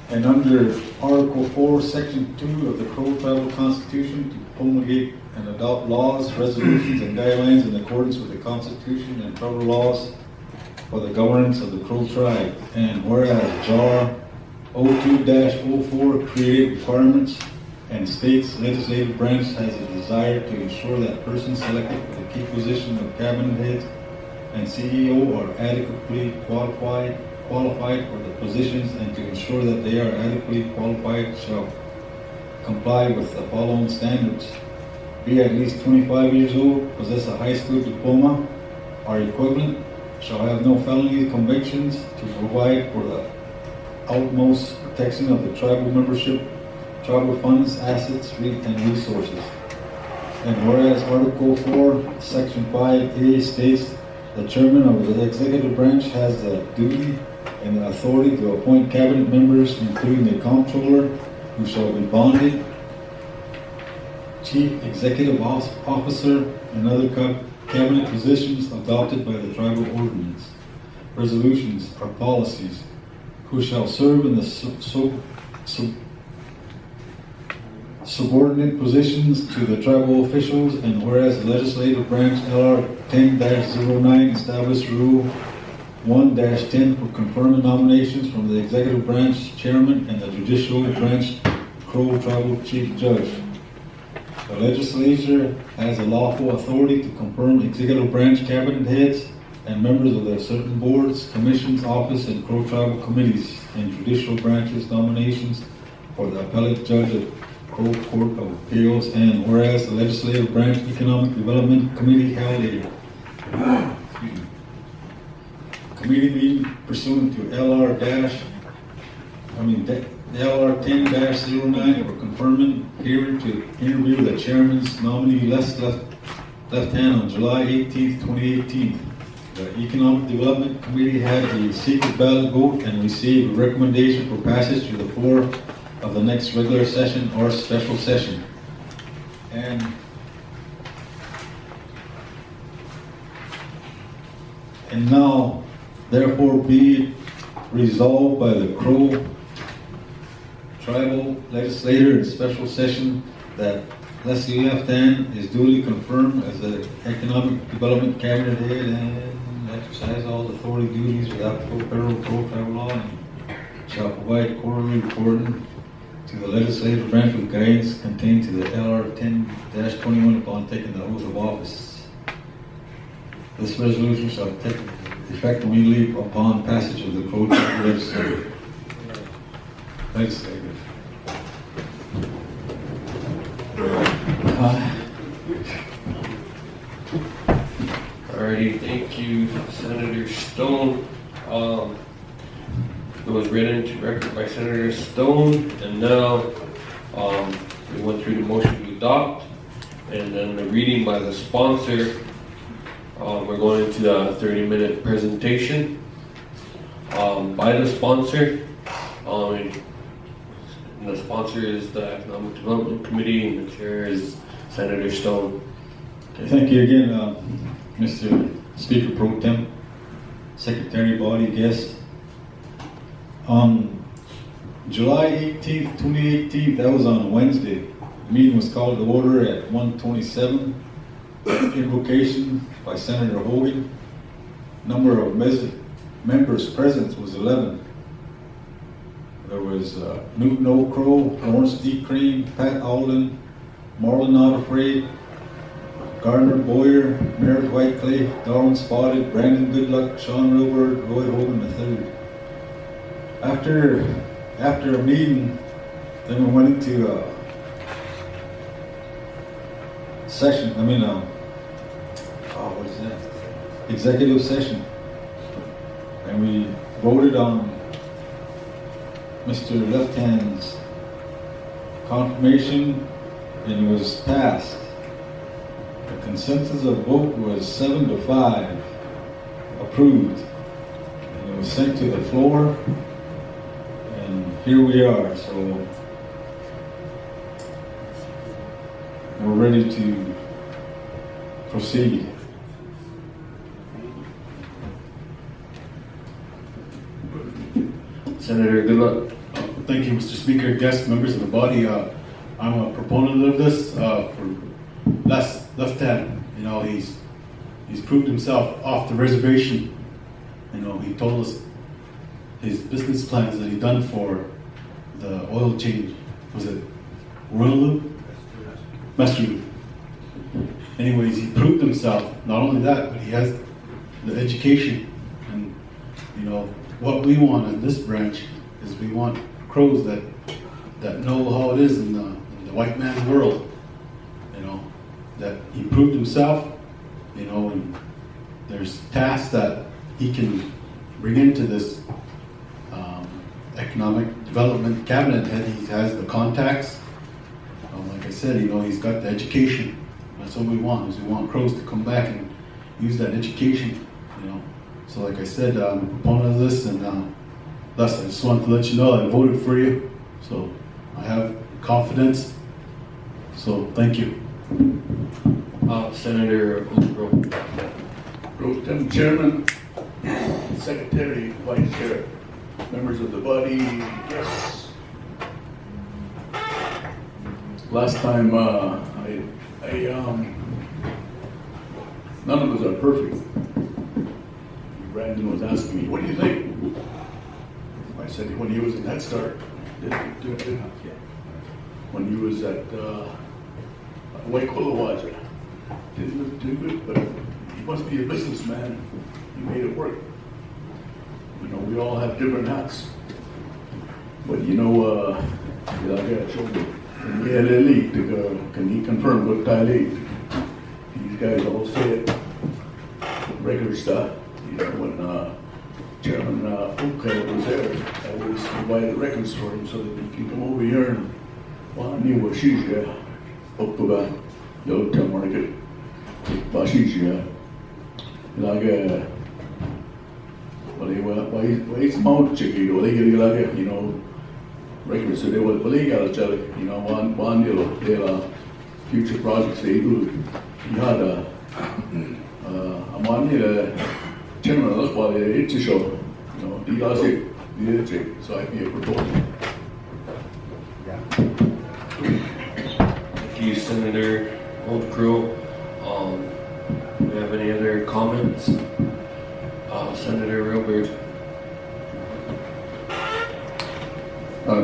And under Article 4, Section 2 of the Crow Tribal Constitution, to promulgate and adopt laws, resolutions, and guidelines in accordance with the Constitution and federal laws for the governance of the Crow Tribe. And whereas JAR 02-04 created requirements and states legislative branch has a desire to ensure that persons selected for the key position of cabinet head and CEO are adequately qualified for the positions, and to ensure that they are adequately qualified shall comply with the following standards: be at least 25 years old, possess a high school diploma or equivalent, shall have no felony convictions, to provide for the utmost protection of the tribal membership, tribal funds, assets, and resources. And whereas Article 4, Section 5A states the chairman of the executive branch has the duty and the authority to appoint cabinet members, including the comptroller, who shall be bonded, chief executive officer, and other cabinet positions adopted by the tribal ordinance, resolutions, or policies, who shall serve in the subordinate positions to the tribal officials, and whereas the legislative branch LR 10-09 established Rule 1-10 for confirming nominations from the executive branch chairman and the judicial branch Crow Tribal Chief Judge. The legislature has a lawful authority to confirm executive branch cabinet heads and members of the certain boards, commissions, office, and Crow Tribal committees and judicial branches nominations for the appellate judge of Crow Court of Appeals. And whereas the legislative branch economic development committee held a committee meeting pursuant to LR 10-09 for confirming hearing to interview the chairman's nominee left hand on July 18th, 2018. The Economic Development Committee had a secret ballot vote and received a recommendation for passage to the floor of the next regular session or special session. And now, therefore, be it resolved by the Crow Tribal Legislature in special session that Leslie Leftan is duly confirmed as the Economic Development Cabinet Head and exercise all the authority duties with applicable federal Crow Tribal law and shall provide quarterly reporting to the legislative branch with guidance contained to the LR 10-21 upon taking the oath of office. This resolution shall take effect immediately upon passage of the Crow Tribal Legislature. Alrighty, thank you, Senator Stone. It was read into record by Senator Stone, and now we went through the motion to adopt, and then the reading by the sponsor. We're going into the 30-minute presentation by the sponsor. And the sponsor is the Economic Development Committee, and the chair is Senator Stone. Okay, thank you again, Mr. Speaker Pro Tem, Secretary, body, guest. On July 18th, 2018, that was on Wednesday, the meeting was called to order at 1:27. Invocation by Senator Hogan. Number of members present was 11. There was Newton O'Crow, Lawrence D. Crane, Pat Alden, Marlon Not Afraid, Gardner Boyer, Merritt Whiteclay, Darwin Spotted, Brandon Goodluck, Sean Wilbur, Roy Hogan III. After a meeting, then we went into a session, what is that? Executive session. And we voted on Mr. Left Hand's confirmation, and it was passed. The consensus of vote was 7-5 approved. And it was sent to the floor, and here we are. So we're ready to proceed. Senator, good luck. Thank you, Mr. Speaker, guests, members of the body. I'm a proponent of this for Left Hand. You know, he's proved himself off the reservation. You know, he told us his business plans that he done for the oil change. Was it Royal Loop? Master Loop. Anyways, he proved himself. Not only that, but he has the education. And, you know, what we want in this branch is we want Crows that know how it is in the white man's world. You know, that he proved himself, you know, and there's tasks that he can bring into this economic development cabinet head. He has the contacts. Like I said, you know, he's got the education. That's what we want, is we want Crows to come back and use that education, you know. So like I said, I'm a proponent of this, and thus I just wanted to let you know that I voted for you. So I have confidence. So thank you. Senator O'Crow. Pro Tem Chairman, Secretary, Vice Chair, members of the body, yes. last time, none of us are perfect. Brandon was asking me, what do you think? I said, when he was in Head Start, when he was at Waikolowaja, didn't look too good, but he must be a businessman. He made it work. You know, we all have different hats. But you know, can he confirm what I lead? These guys all say it. Regular stuff. You know, when Chairman Oakhead was there, I always provided records for him so that he can come over here and knew what she's got. Okuba, the old town market, Bashija. Like, why is Mount Chicky, you know, regular, so they were legal, you know, one deal, future projects they do. You had a money, chairman of the it's a show, you know, he does it, so I be a proposal. Thank you, Senator Old Crow. Do you have any other comments? Senator Railbird.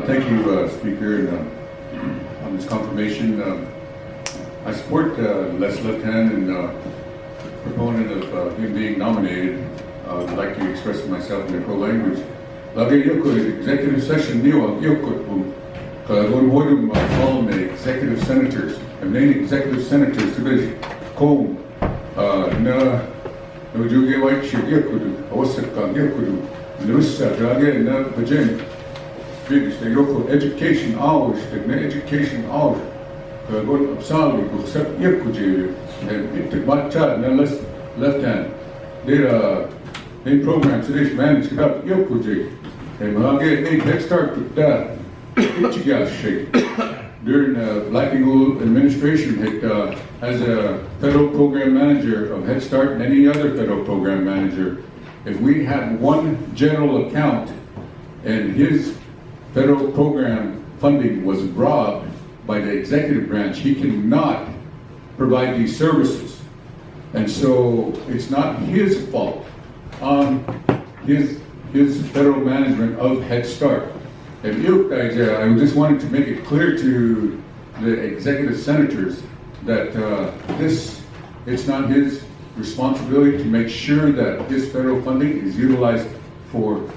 Thank you, Speaker. And, on this confirmation, I support Les Left-Hand and proponent of him being nominated. I'd like to express myself in the Crow language. Executive session executive senators. I'm naming executive senators today. Code na Nojuge White Yakudu, Osaka Yakudu, Lusa Drage na Bajan. Biggest they go for education hours, education hours. Go to Upsali, go accept Yakuji, and it took my child, now left hand. They're main programs today managed up Yakuji. And I'll get a head start with that. What you guys shake? During Black Eagle administration, as a federal program manager of Head Start and any other federal program manager, if we had one general account and his federal program funding was robbed by the executive branch, he cannot provide these services. And so it's not his fault on his federal management of Head Start. And I just wanted to make it clear to the executive senators that it's not his responsibility to make sure that this federal funding is utilized for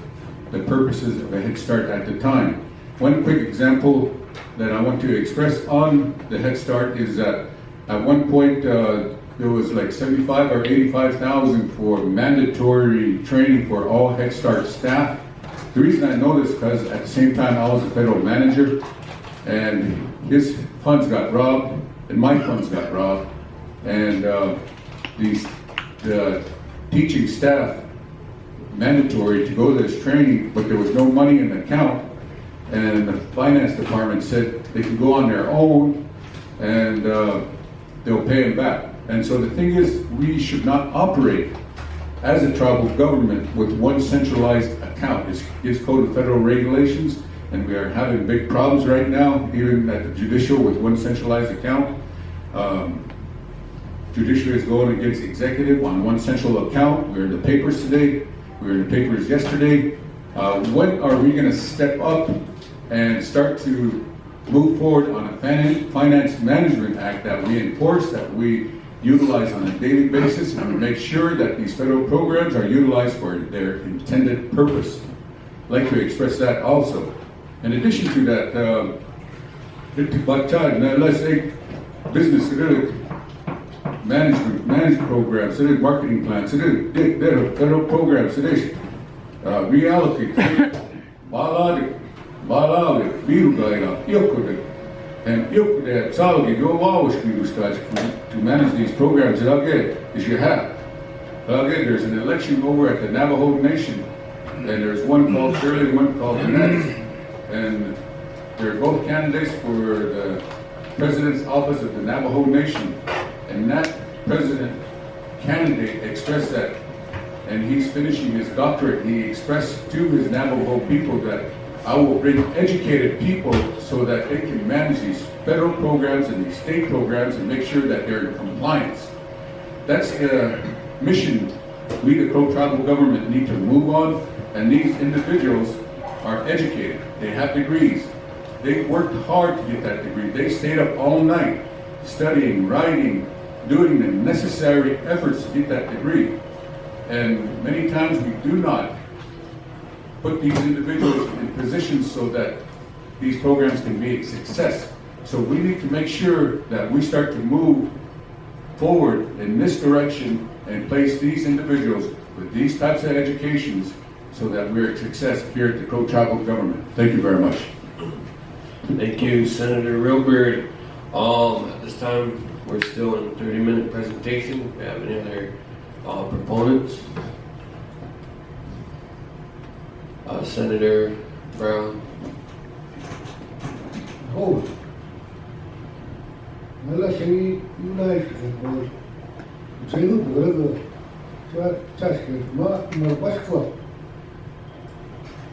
the purposes of a Head Start at the time. One quick example that I want to express on the Head Start is that at one point there was like 75 or 85,000 for mandatory training for all Head Start staff. The reason I know this is because at the same time I was a federal manager and his funds got robbed and my funds got robbed, and the teaching staff mandatory to go to this training, but there was no money in the account, and the finance department said they could go on their own and they'll pay them back. And so the thing is, we should not operate as a tribal government with one centralized account. It's Code of Federal Regulations, and we are having big problems right now, even at the judicial with one centralized account. Judiciary is going against the executive on one central account. We're in the papers today. We were in the papers yesterday. When are we going to step up and start to move forward on a Finance Management Act that we enforce, that we utilize on a daily basis, and make sure that these federal programs are utilized for their intended purpose? I'd like to express that also. In addition to that, let's say business management programs, marketing plans, federal programs, reallocate, and to manage these programs that I'll get is you have. There's an election over at the Navajo Nation, and there's one called Shirley and one called Annette, and they're both candidates for the president's office of the Navajo Nation. And that president candidate expressed that, and he's finishing his doctorate, he expressed to his Navajo people that I will bring educated people so that they can manage these federal programs and these state programs and make sure that they're in compliance. That's the mission we, the Crow tribal government, need to move on, and these individuals are educated. They have degrees. They worked hard to get that degree. They stayed up all night studying, writing, doing the necessary efforts to get that degree. And many times we do not put these individuals in positions so that these programs can be a success. So we need to make sure that we start to move forward in this direction and place these individuals with these types of educations so that we're a success here at the Crow tribal government. Thank you very much. Thank you, Senator Railbird. At this time, we're still in 30-minute presentation. Do we have any other proponents? Senator Brown. Hold. Mela sei United for Zenu Burger. Chasket ma Baskwa.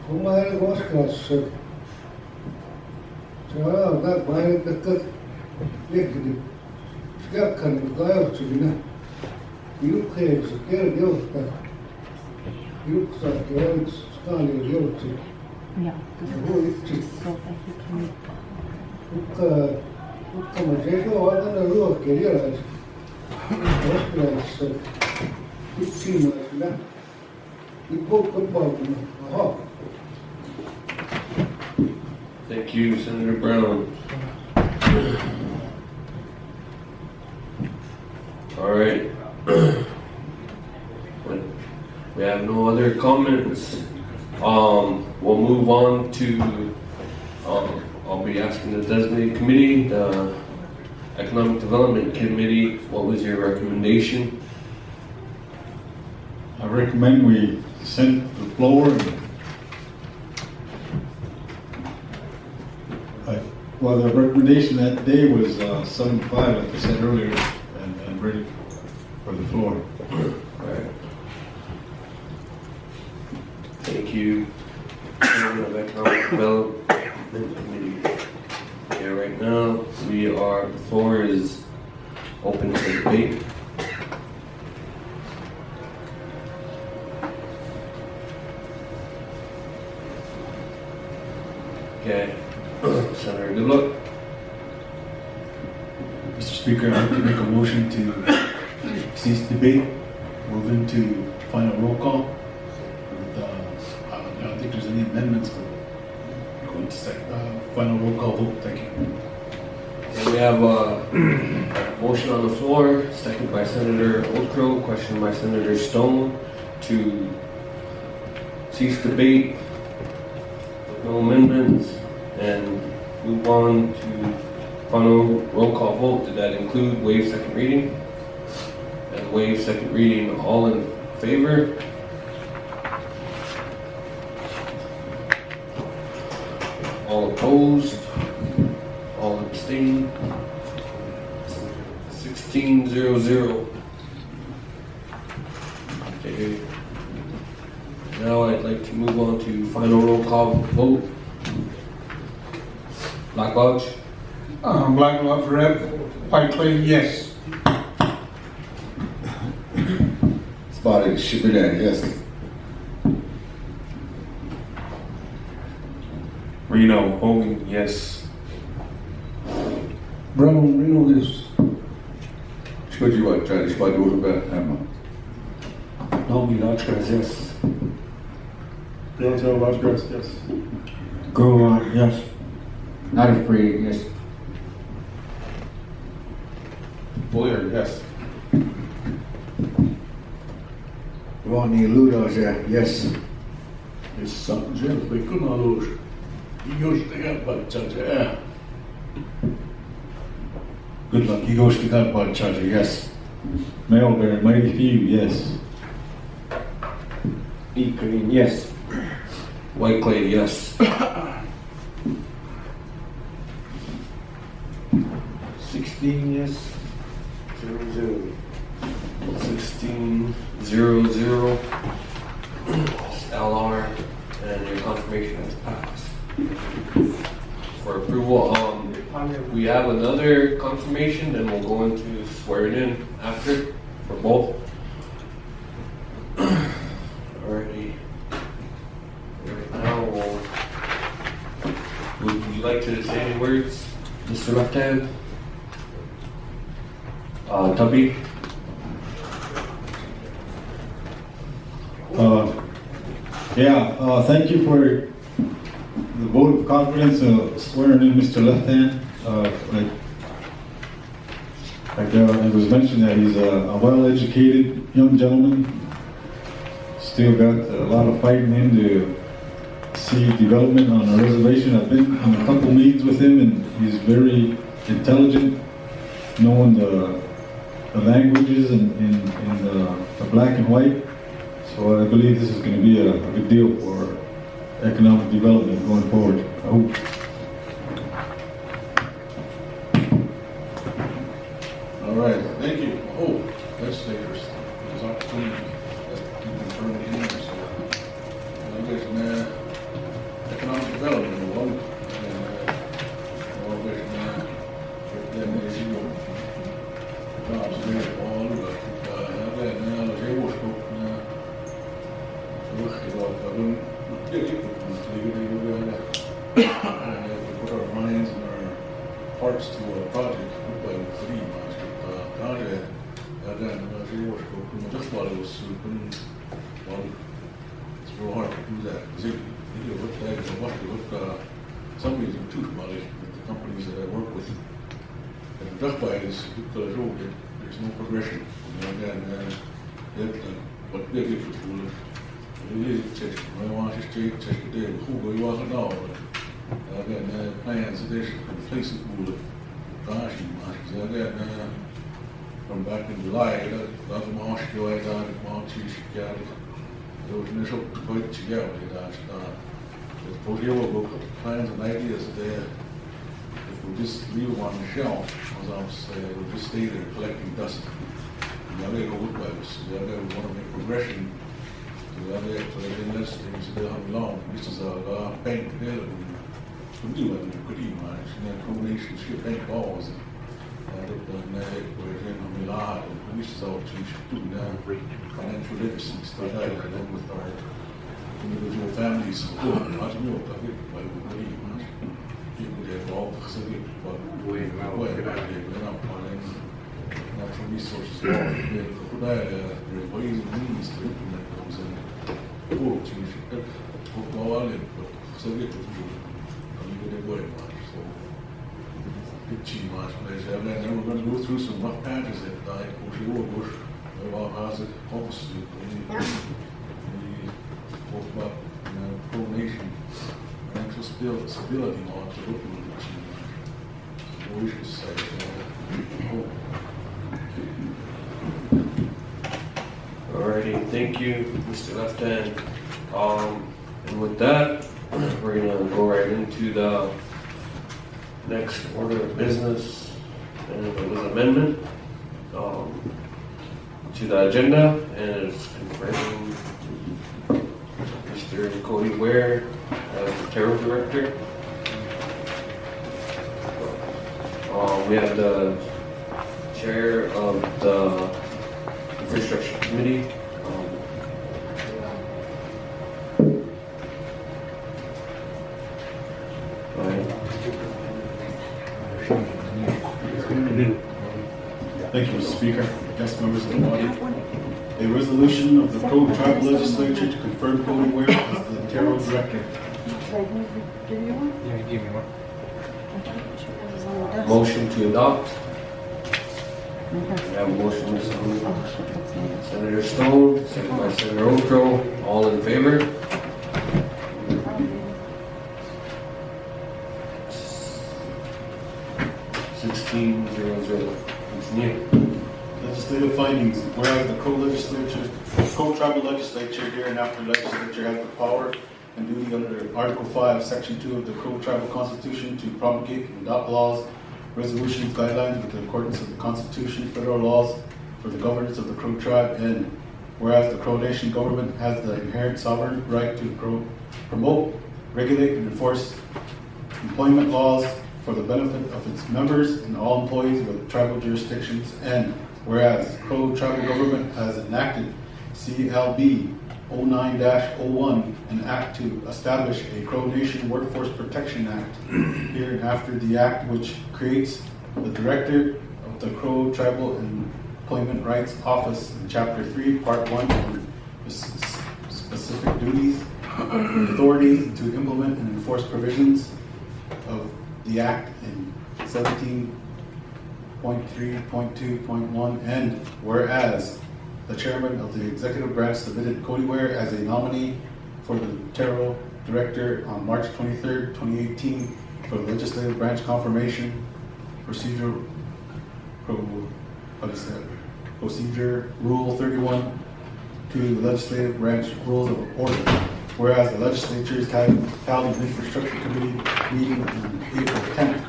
Kuma was class. That by the cut. Lekti. Skakkan gayo china. You can't scare you. You can't scan you. Yeah, so that he can. Come Jacob, what are the rule of career? First class, 15 months now. You both about Thank you, Senator Brown. All right. We have no other comments. We'll move on to, I'll be asking the designated committee, the Economic Development Committee, what was your recommendation? I recommend we send the floor. Well, the recommendation that day was 75, like I said earlier, and ready for the floor. All right. Thank you, Chairman of Economic Development Committee. Yeah, right now, the floor is open for debate. Okay, Senator Goodluck. Mr. Speaker, I'd like to make a motion to cease debate, move into final roll call. I don't think there's any amendments, but going to final roll call vote. Thank you. And we have a motion on the floor, second by Senator Oldcrow, question by Senator Stone, to cease debate with no amendments and move on to final roll call vote. Did that include waive second reading? And waive second reading, all in favor? All opposed? All abstained? 16-0-0. Okay. Now I'd like to move on to final roll call vote. Black Lodge? Black Lodge Rep, White Clay, yes. Spotted Shibidan, yes. Reno, Hogan, yes. Brown, Reno, yes. Chodzi Łacza, Szpadł Urbe, Emma. Nomi Lodgers, yes. Bill Lodgers, yes. Go yes. Not afraid, yes. Boyer, yes. Ronnie Ludos, yes. It's something else, we couldn't all those. He goes to get back to Good luck. He goes to that bud charger. Yes. Mailbearer, mighty few, yes. E. Green, yes. White Clay, yes. 16 yes, 0-0. 16-0-0. LR, and your confirmation has passed. for approval. We have another confirmation, then we'll go into swearing in after for both. Alrighty. Right now, would you like to say any words, Mr. Left Hand? Tubby? Thank you for the vote of confidence swearing in Mr. Left Hand. It was mentioned that he's a well-educated young gentleman. Still got a lot of fight in him to see development on a reservation. I've been in a couple meetings with him, and he's very intelligent, knowing the languages and the black and white. So I believe this is going to be a good deal for economic development going forward. I hope. All right, thank you. Oh, legislators, there's opportunity to confirm the hearing, so I guess, economic development, one, all guess, then there's jobs there, all of it. Put our minds and our hearts to a project by the city. Just while it was it's real hard to do that. Some reason too about it, the companies that I work with. And just by this, there's no progression. What they get for school. I want to check the who you want to know. Plans that they should replace the school. From back in July, dat March joy daar March jaar. Dat is ook quite together daar staan. Het voor plans and ideas there. If we just leave them on the shelf, as I was saying, we'll just stay there collecting dust. We gotta go look like this. We gotta want to make progression. We gotta let's things that how long. This is a bank there. We do it. We could even manage. And then combination ship bank balls. We should do financial literacy stuff with our individual families. Natural resources law. There's ways and means to implement those and and then we're going to go through some rough patches that died. Talk about coordination, financial stability law to look at we should say. Alrighty, thank you, Mr. Left Hand. And with that, we're gonna go right into the next order of business, and it was an amendment to the agenda, and it's confirming Mr. Cody Ware as the TERO director. We have the chair of the infrastructure committee. Thank you, Mr. Speaker, guest members of the body. A resolution of the Cody Tribal Legislature to confirm Cody Ware as the TERO director. Give you one? Yeah, give me one. Motion to adopt. We have a motion by Senator Stone, second by Senator Otro. All in favor? Legislative findings. Whereas the co-tribal legislature hereinafter legislature has the power and duty under Article 5, Section 2 of the Co-Tribal Constitution to promulgate and adopt laws, resolutions, guidelines with the accordance of the Constitution, federal laws for the governance of the Crow tribe, and whereas the Crow Nation government has the inherent sovereign right to promote, regulate, and enforce employment laws for the benefit of its members and all employees with tribal jurisdictions. And whereas Crow Tribal Government has enacted CLB 09-01, an act to establish a Crow Nation Workforce Protection Act, here and after the act which creates the Director of the Crow Tribal Employment Rights Office in Chapter 3, Part 1, and specific duties, authorities to implement and enforce provisions of the Act in 17.3.2.1, and whereas the chairman of the executive branch submitted Cody Ware as a nominee for the TERO director on March 23rd, 2018 for the legislative branch confirmation procedure Rule 31 to the legislative branch rules of order. Whereas the legislature's held an infrastructure committee meeting on April 10th,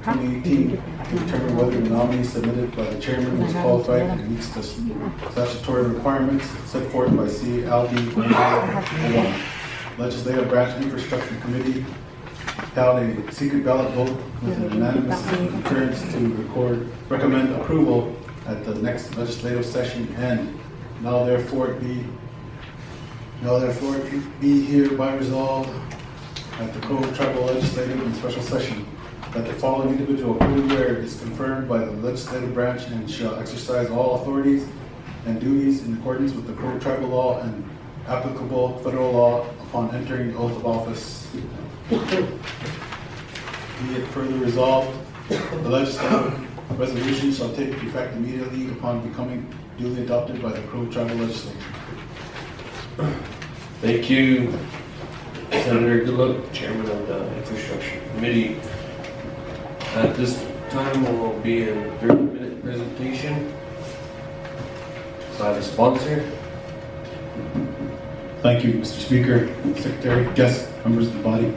2018 to determine whether the nominee submitted by the chairman was qualified and meets the statutory requirements set forth by CLB 09-01. Legislative Branch Infrastructure Committee held a secret ballot vote with an unanimous concurrence to recommend approval at the next legislative session, and now therefore it be hereby resolved at the Crow Tribal Legislative and Special Session that the following individual, Cody Ware, is confirmed by the legislative branch and shall exercise all authorities and duties in accordance with the Crow Tribal law and applicable federal law upon entering the oath of office. Be it further resolved, the legislative resolution shall take effect immediately upon becoming duly adopted by the Crow Tribal Legislature. Thank you, Senator Goodluck, Chairman of the Infrastructure Committee. At this time, there will be a 30-minute presentation by the sponsor. Thank you, Mr. Speaker, Secretary, guests, members of the body.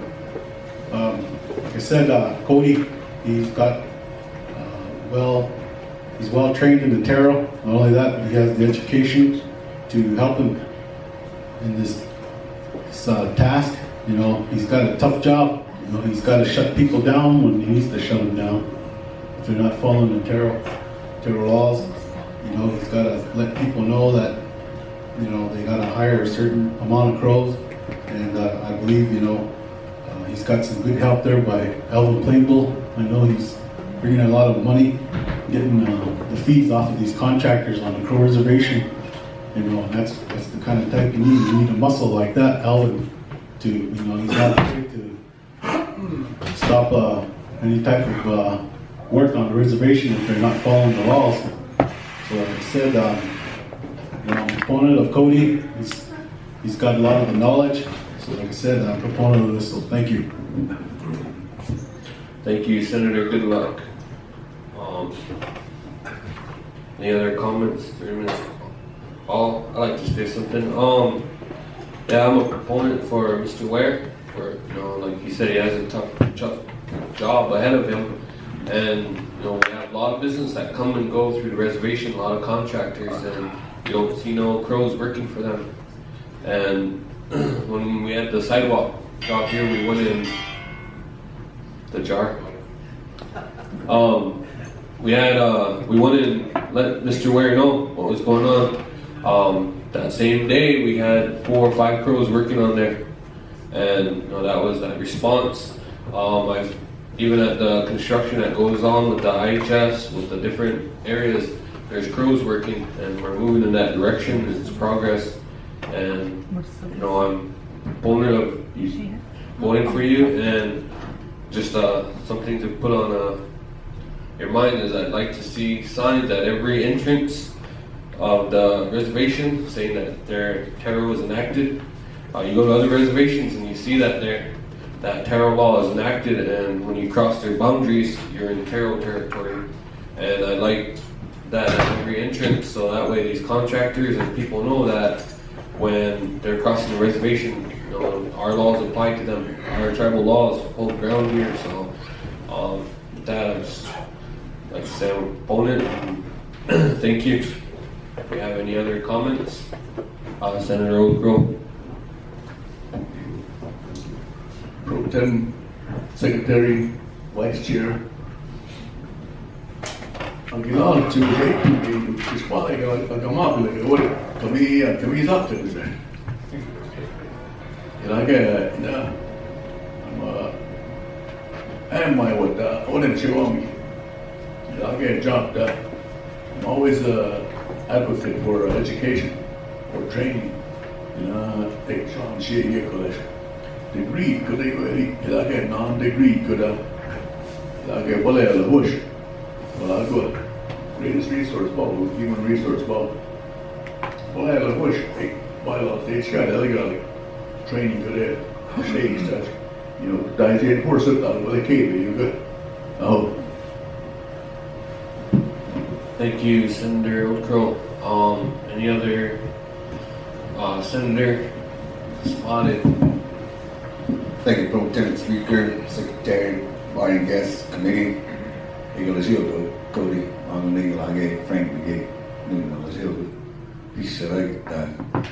Like I said, Cody, he's well trained in the TERO. Not only that, but he has the education to help him in this task. You know, he's got a tough job. You know, he's got to shut people down when he needs to shut them down. If they're not following the TERO laws, you know, he's got to let people know that, you know, they got to hire a certain amount of crows. And I believe, you know, he's got some good help there by Alvin Plainville. I know he's bringing a lot of money, getting the fees off of these contractors on the Crow Reservation. You know, and that's the kind of type you need. You need a muscle like that, Alvin, to, you know, he's not afraid to stop any type of work on the reservation if they're not following the laws. So like I said, you know, I'm a proponent of Cody. He's got a lot of the knowledge. So like I said, I'm a proponent of this, so thank you. Thank you, Senator Goodluck. Any other comments? 3 minutes. I'd like to say something. Yeah, I'm a proponent for Mr. Ware. For, you know, like he said, he has a tough job ahead of him, and you know, we have a lot of business that come and go through the reservation, a lot of contractors, and you don't see no crows working for them. And when we had the sidewalk job here, we went in the jar. We went in, let Mr. Ware know what was going on. That same day, we had 4 or 5 crows working on there, and you know, that was that response. Even at the construction that goes on with the IHS, with the different areas, there's crews working, and we're moving in that direction. It's progress, and you know, I'm a proponent of voting for you, and just something to put on your mind is I'd like to see signs at every entrance of the reservation saying that their TERO is enacted. You go to other reservations and you see that that TERO law is enacted, and when you cross their boundaries, you're in TERO territory. And I'd like that at every entrance, so that way these contractors and people know that when they're crossing the reservation, you know, our laws apply to them. Our tribal laws hold ground here. So with that, I just like to say I'm a proponent. Thank you. If we have any other comments, Senator Oldgrove. Pro Tem secretary, vice chair. Ang ginawa to is why ang gamagawa kami up to that. And my what didn't you want me? I get jumped up. I'm always an advocate for education, for training. Take Sean Shea degree could they really? I get non-degree could I get well out of the bush. Well, I go greatest resource ball, human resource ball. Well, out of the bush. Bylaws, they got illegal training could have stage touch. Dies in horse up with a cave, you good. Oh. Thank you, Senator Otro. Any other senator spotted? Thank you, Pro Tem Speaker, Secretary, Body Guest Committee. Legislature, Cody, on the legal, I gave Frank, we gave Legislature. Peace, I like that.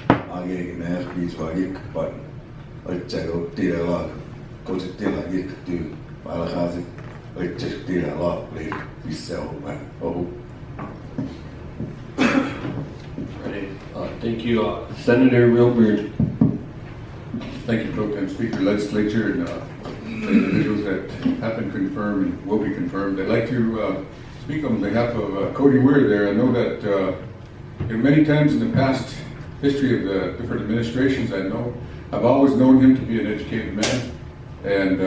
I gave him peace, I get, but I check out data log. Go to data, I get to Malachi. I check data log, please. We sell, man. Oh. Ready. Thank you, Senator Wilbur. Thank you, Pro Tem Speaker, Legislature, and individuals that have been confirmed and will be confirmed. I'd like to speak on behalf of Cody Ware there. I know that many times in the past history of the different administrations I've always known him to be an educated man. And,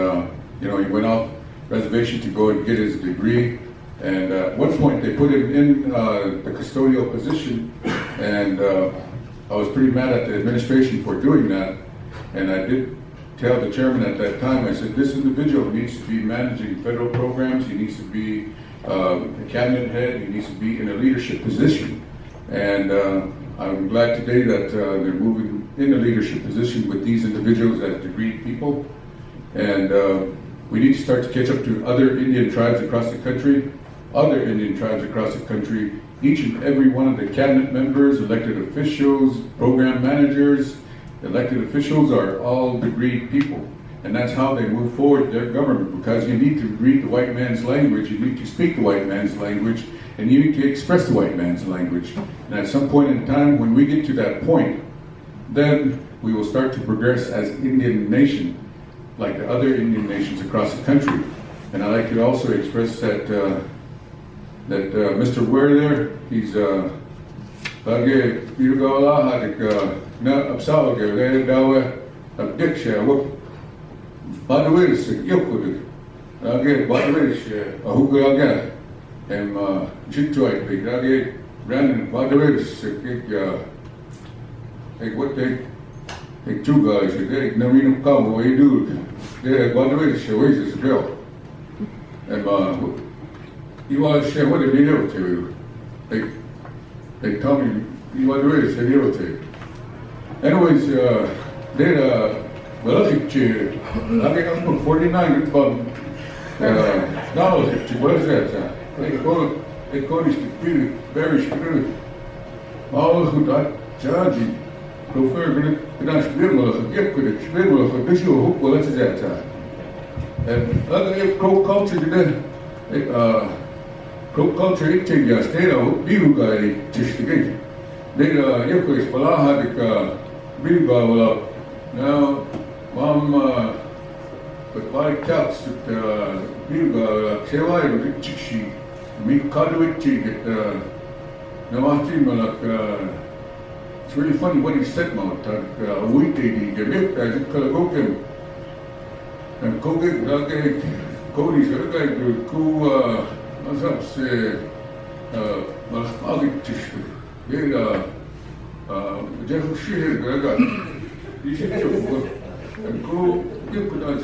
he went off reservation to go and get his degree. And at one point they put him in the custodial position, and I was pretty mad at the administration for doing that. And I did tell the chairman at that time, I said, this individual needs to be managing federal programs, he needs to be a cabinet head, he needs to be in a leadership position. And I'm glad today that they're moving in a leadership position with these individuals as degreed people. And we need to start to catch up to other Indian tribes across the country, each and every one of the cabinet members, elected officials, program managers, elected officials are all degreed people. And that's how they move forward their government, because you need to read the white man's language, you need to speak the white man's language, and you need to express the white man's language. And at some point in time, when we get to that point, then we will start to progress as Indian nation, like the other Indian nations across the country. And I'd like to also express that Mr. Ware there, he's na absaw ge le dawe abdiksha wo badwe se yokudu age badwe se ahuga aga em jitoi big age ran badwe se ke what they two guys they namino come what you do they badwe se ways is bill em you want to share what a video to they tell me you want to raise a video to. Anyways, they're relative to, I think I'm 49 dollars. What is that? They call it to very screwed. All who got charging, prefer to spill a gift with a spill of a visual hook. Well, that's that. And other pro culture today, pro culture, it takes a state of view guy to they is Palahadik Bilba now Mom but by caps that Bilba Sewai Chichi me Kadwitchi get Namatim it's really funny what he said about a week they get as it could go him and Cody's a guy who what's up say Malachmadik Chichi Jeff Shear, you should go, you could not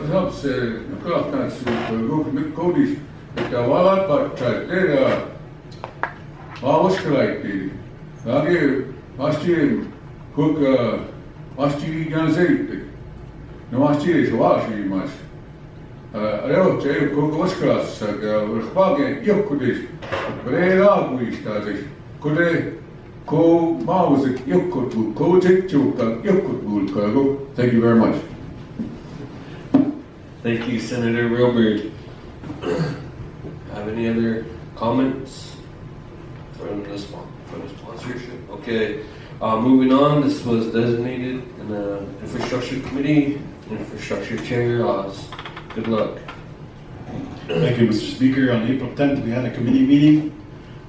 help say, the clock not go to Cody's, but the wallet, but there, was like the Lagi, Austrian cook, Austrian Ganzate, no Austrian washi much. I don't say cook was class, with Boggy, you could. Very large studies. Could they co mouse it? You could go check to you could go. Thank you very much. Thank you, Senator Railbird. Have any other comments from the sponsorship? Okay, moving on. This was designated in the Infrastructure Committee. Infrastructure Chair Oz. Good luck. Thank you, Mr. Speaker. On April 10th, we had a committee meeting,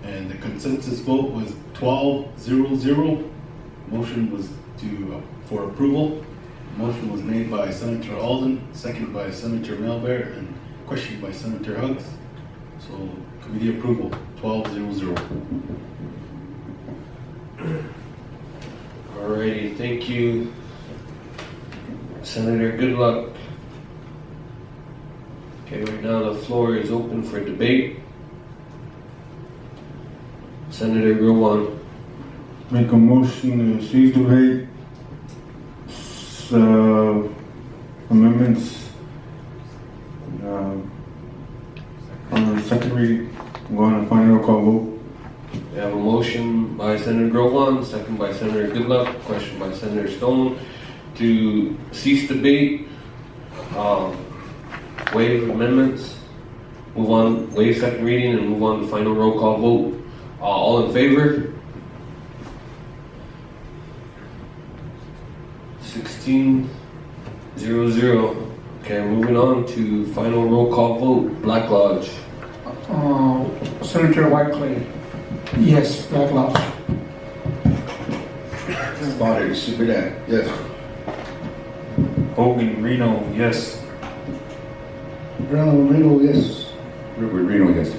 and the consensus vote was 12-0-0. Motion was for approval. Motion was made by Senator Alden, seconded by Senator Melbert, and questioned by Senator Hugs. So, committee approval, 12-0-0. Alrighty, thank you, Senator. Good luck. Okay, right now the floor is open for debate. Senator Rowan. Make a motion to cease debate. Amendments on the second reading. Go on a final call vote. We have a motion by Senator Grovan, second by Senator Goodluck, question by Senator Stone to cease debate, waive amendments, move on, waive second reading, and move on to final roll call vote. All in favor? 16-0-0. Okay, moving on to final roll call vote. Black Lodge. Senator Whiteclay. Yes, Black Lodge. Spotted, Superintendent, yes. Hogan, Reno, yes. Brown, Reno, yes. River Reno, yes.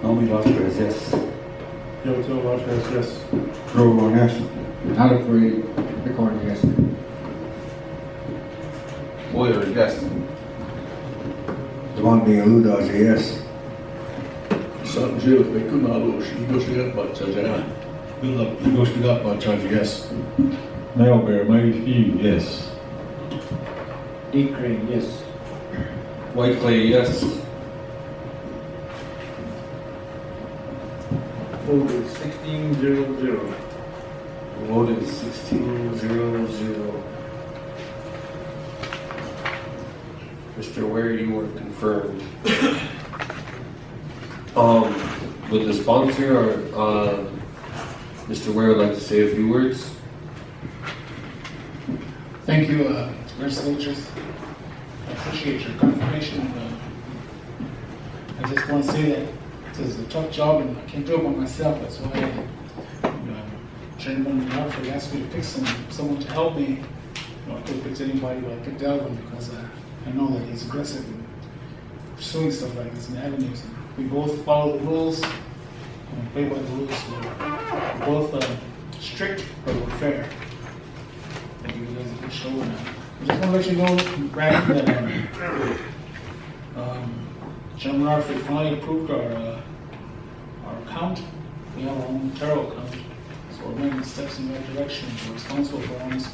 Naomi Lodgers, yes. Yoto Lodgers, yes. Grover, yes. Adderbury, Bicorn, yes. Boyer, yes. Devon Bialuda, yes. San Gil, Bekunalo, Shigoshiat, Bachaja. Good luck. Igor Judge, yes. Melbear, Mighty Few, yes. D. Crane, yes. Whiteclay, yes. Vote is 16-0-0. Vote is 16-0-0. Mr. Ware, you are confirmed. With the sponsor, or Mr. Ware would like to say a few words. Thank you, Legislature. I appreciate your confirmation. I just want to say that this is a tough job and I can't do it by myself. That's why Chairman Alfred asked me to pick someone to help me. I could have picked anybody, but I picked Alvin because I know that he's aggressive in pursuing stuff like this in avenues. We both follow the rules and we play by the rules. We're both strict, but we're fair. I give you guys a good show. And I just want to let you know, Brandon, that Chairman Alfred finally approved our account. We have our own TERO account. So we're making steps in that direction. We're responsible for all this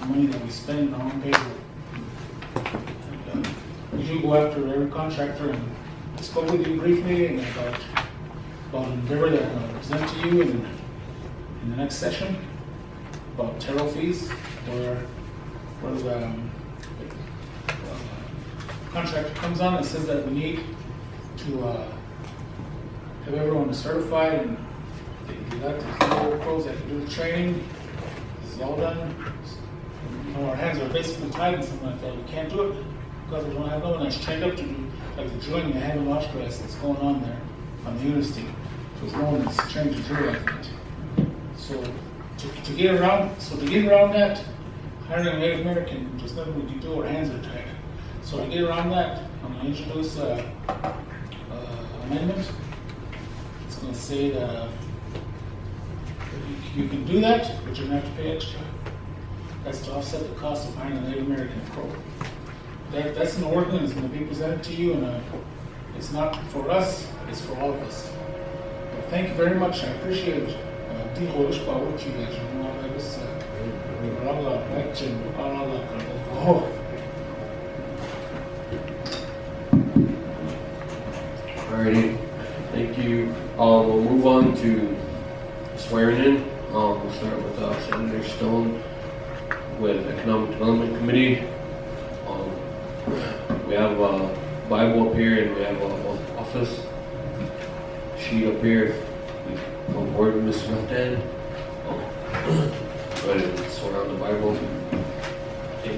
money that we spend on our own payroll. We do go after every contractor, and I spoke with you briefly about an endeavor that I'm going to present to you in the next session about TERO fees, where the contractor comes on and says that we need to have everyone certified, and they got the pros that can do the training. This is all done. Our hands are basically tied and something like that. We can't do it because we don't have no one that's trained up to do like the drilling and having launch grass that's going on there on the interstate. There's no one that's trained to drill like that. So to get around that, hiring a Native American, there's nothing we can do. Our hands are tied. So to get around that, I'm going to introduce amendment. It's going to say that you can do that, but you're going to have to pay extra. That's to offset the cost of hiring a Native American pro. That's an ordinance going to be presented to you, and it's not for us, it's for all of us. But thank you very much. I appreciate it. What you guys Alrighty, thank you. We'll move on to swearing in. We'll start with Senator Stone with Economic Development Committee. We have a Bible up here and we have an office sheet up here. On board, Mr. Left Hand. Go ahead and swear on the Bible. Okay.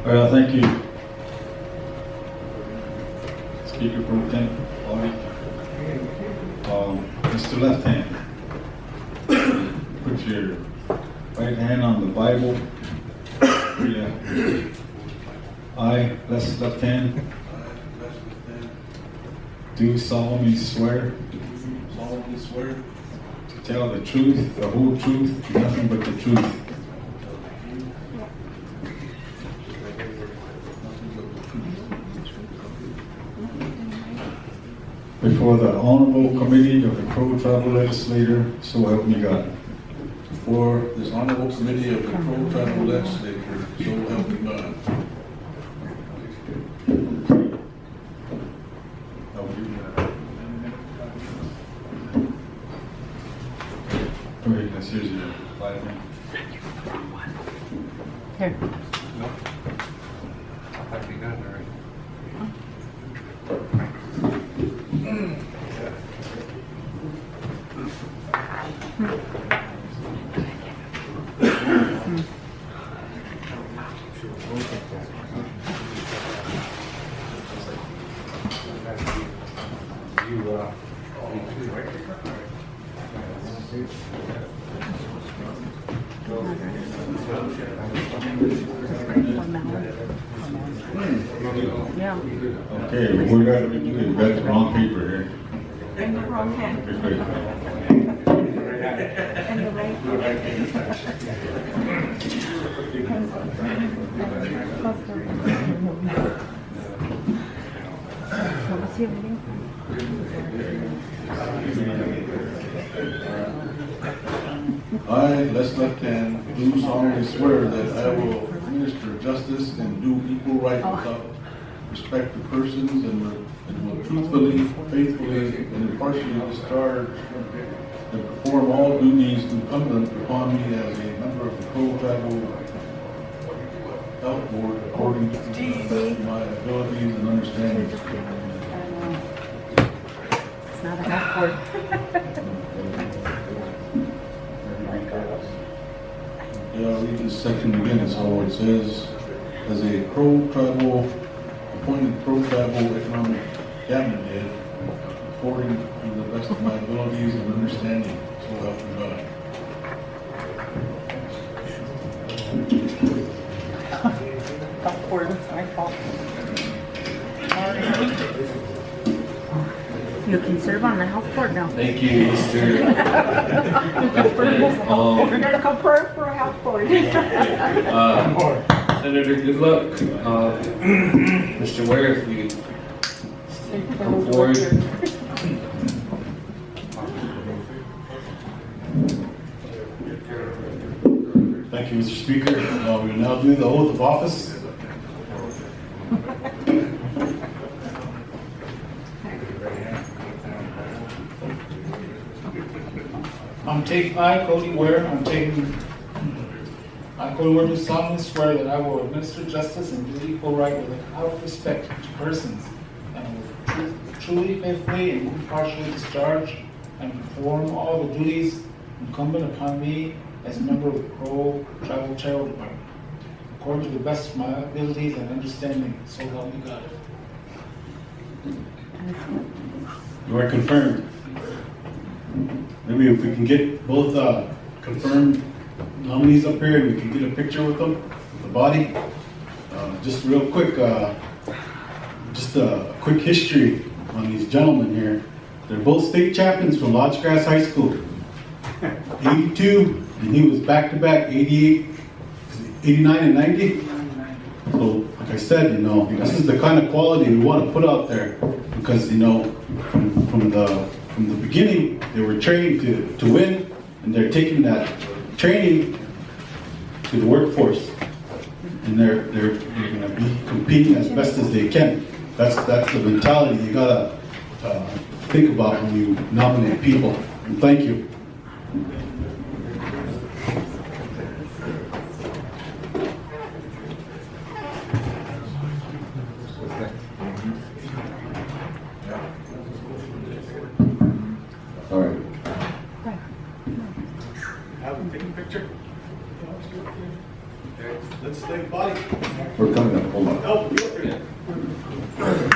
Well, thank you, Speaker Pro Tem, Body. Mr. Left Hand, put your right hand on the Bible. I, left hand, do solemnly swear to tell the truth, the whole truth, nothing but the truth. Before the Honorable Committee of the Crow Tribal Legislature, so help me God. For this honorable committee of the Crow Tribal Legislature, so help me God. Go ahead, let's hear your Bible. Here. No. That'd be good, all right. Yeah. Okay, we got the wrong paper here. In the wrong hand. Okay, great. And the right I, Left Hand, do solemnly swear that I will administer justice and do equal right without respect to persons and will truthfully, faithfully, and impartially discharge and perform all duties incumbent upon me as a member of the Crow Tribal Health Board according to the best of my abilities and understanding. It's not a half word. Yeah, I'll read this section again. So it says, as a Crow Tribal, appointed Crow Tribal Economic Cabinet Head, according to the best of my abilities and understanding, so help me God. Half word, it's my fault. You can serve on the health board now. Thank you, Mr. We're gonna come for a health board. Senator, good luck. Mr. Ware, if you come forward. Thank you, Mr. Speaker. We will now do the oath of office. I, Cody Ware, I, Cody Ware, do solemnly swear that I will administer justice and do equal right without respect to persons, and will truly, faithfully, and impartially discharge and perform all the duties incumbent upon me as a member of the Crow Tribal Charity Department, according to the best of my abilities and understanding, so help me God. You are confirmed. Maybe if we can get both confirmed nominees up here and we can get a picture with them, with the body. Just real quick, just a quick history on these gentlemen here. They're both state champions from Lodge Grass High School. 82, and he was back-to-back 88, 89 and 90. So, like I said, you know, this is the kind of quality we want to put out there because, you know, from the beginning, they were trained to win, and they're taking that training to the workforce, and they're going to be competing as best as they can. That's the mentality you gotta think about when you nominate people. And thank you. All right. Have them take a picture. Let's stay body. We're coming up, hold on. Oh, you up there.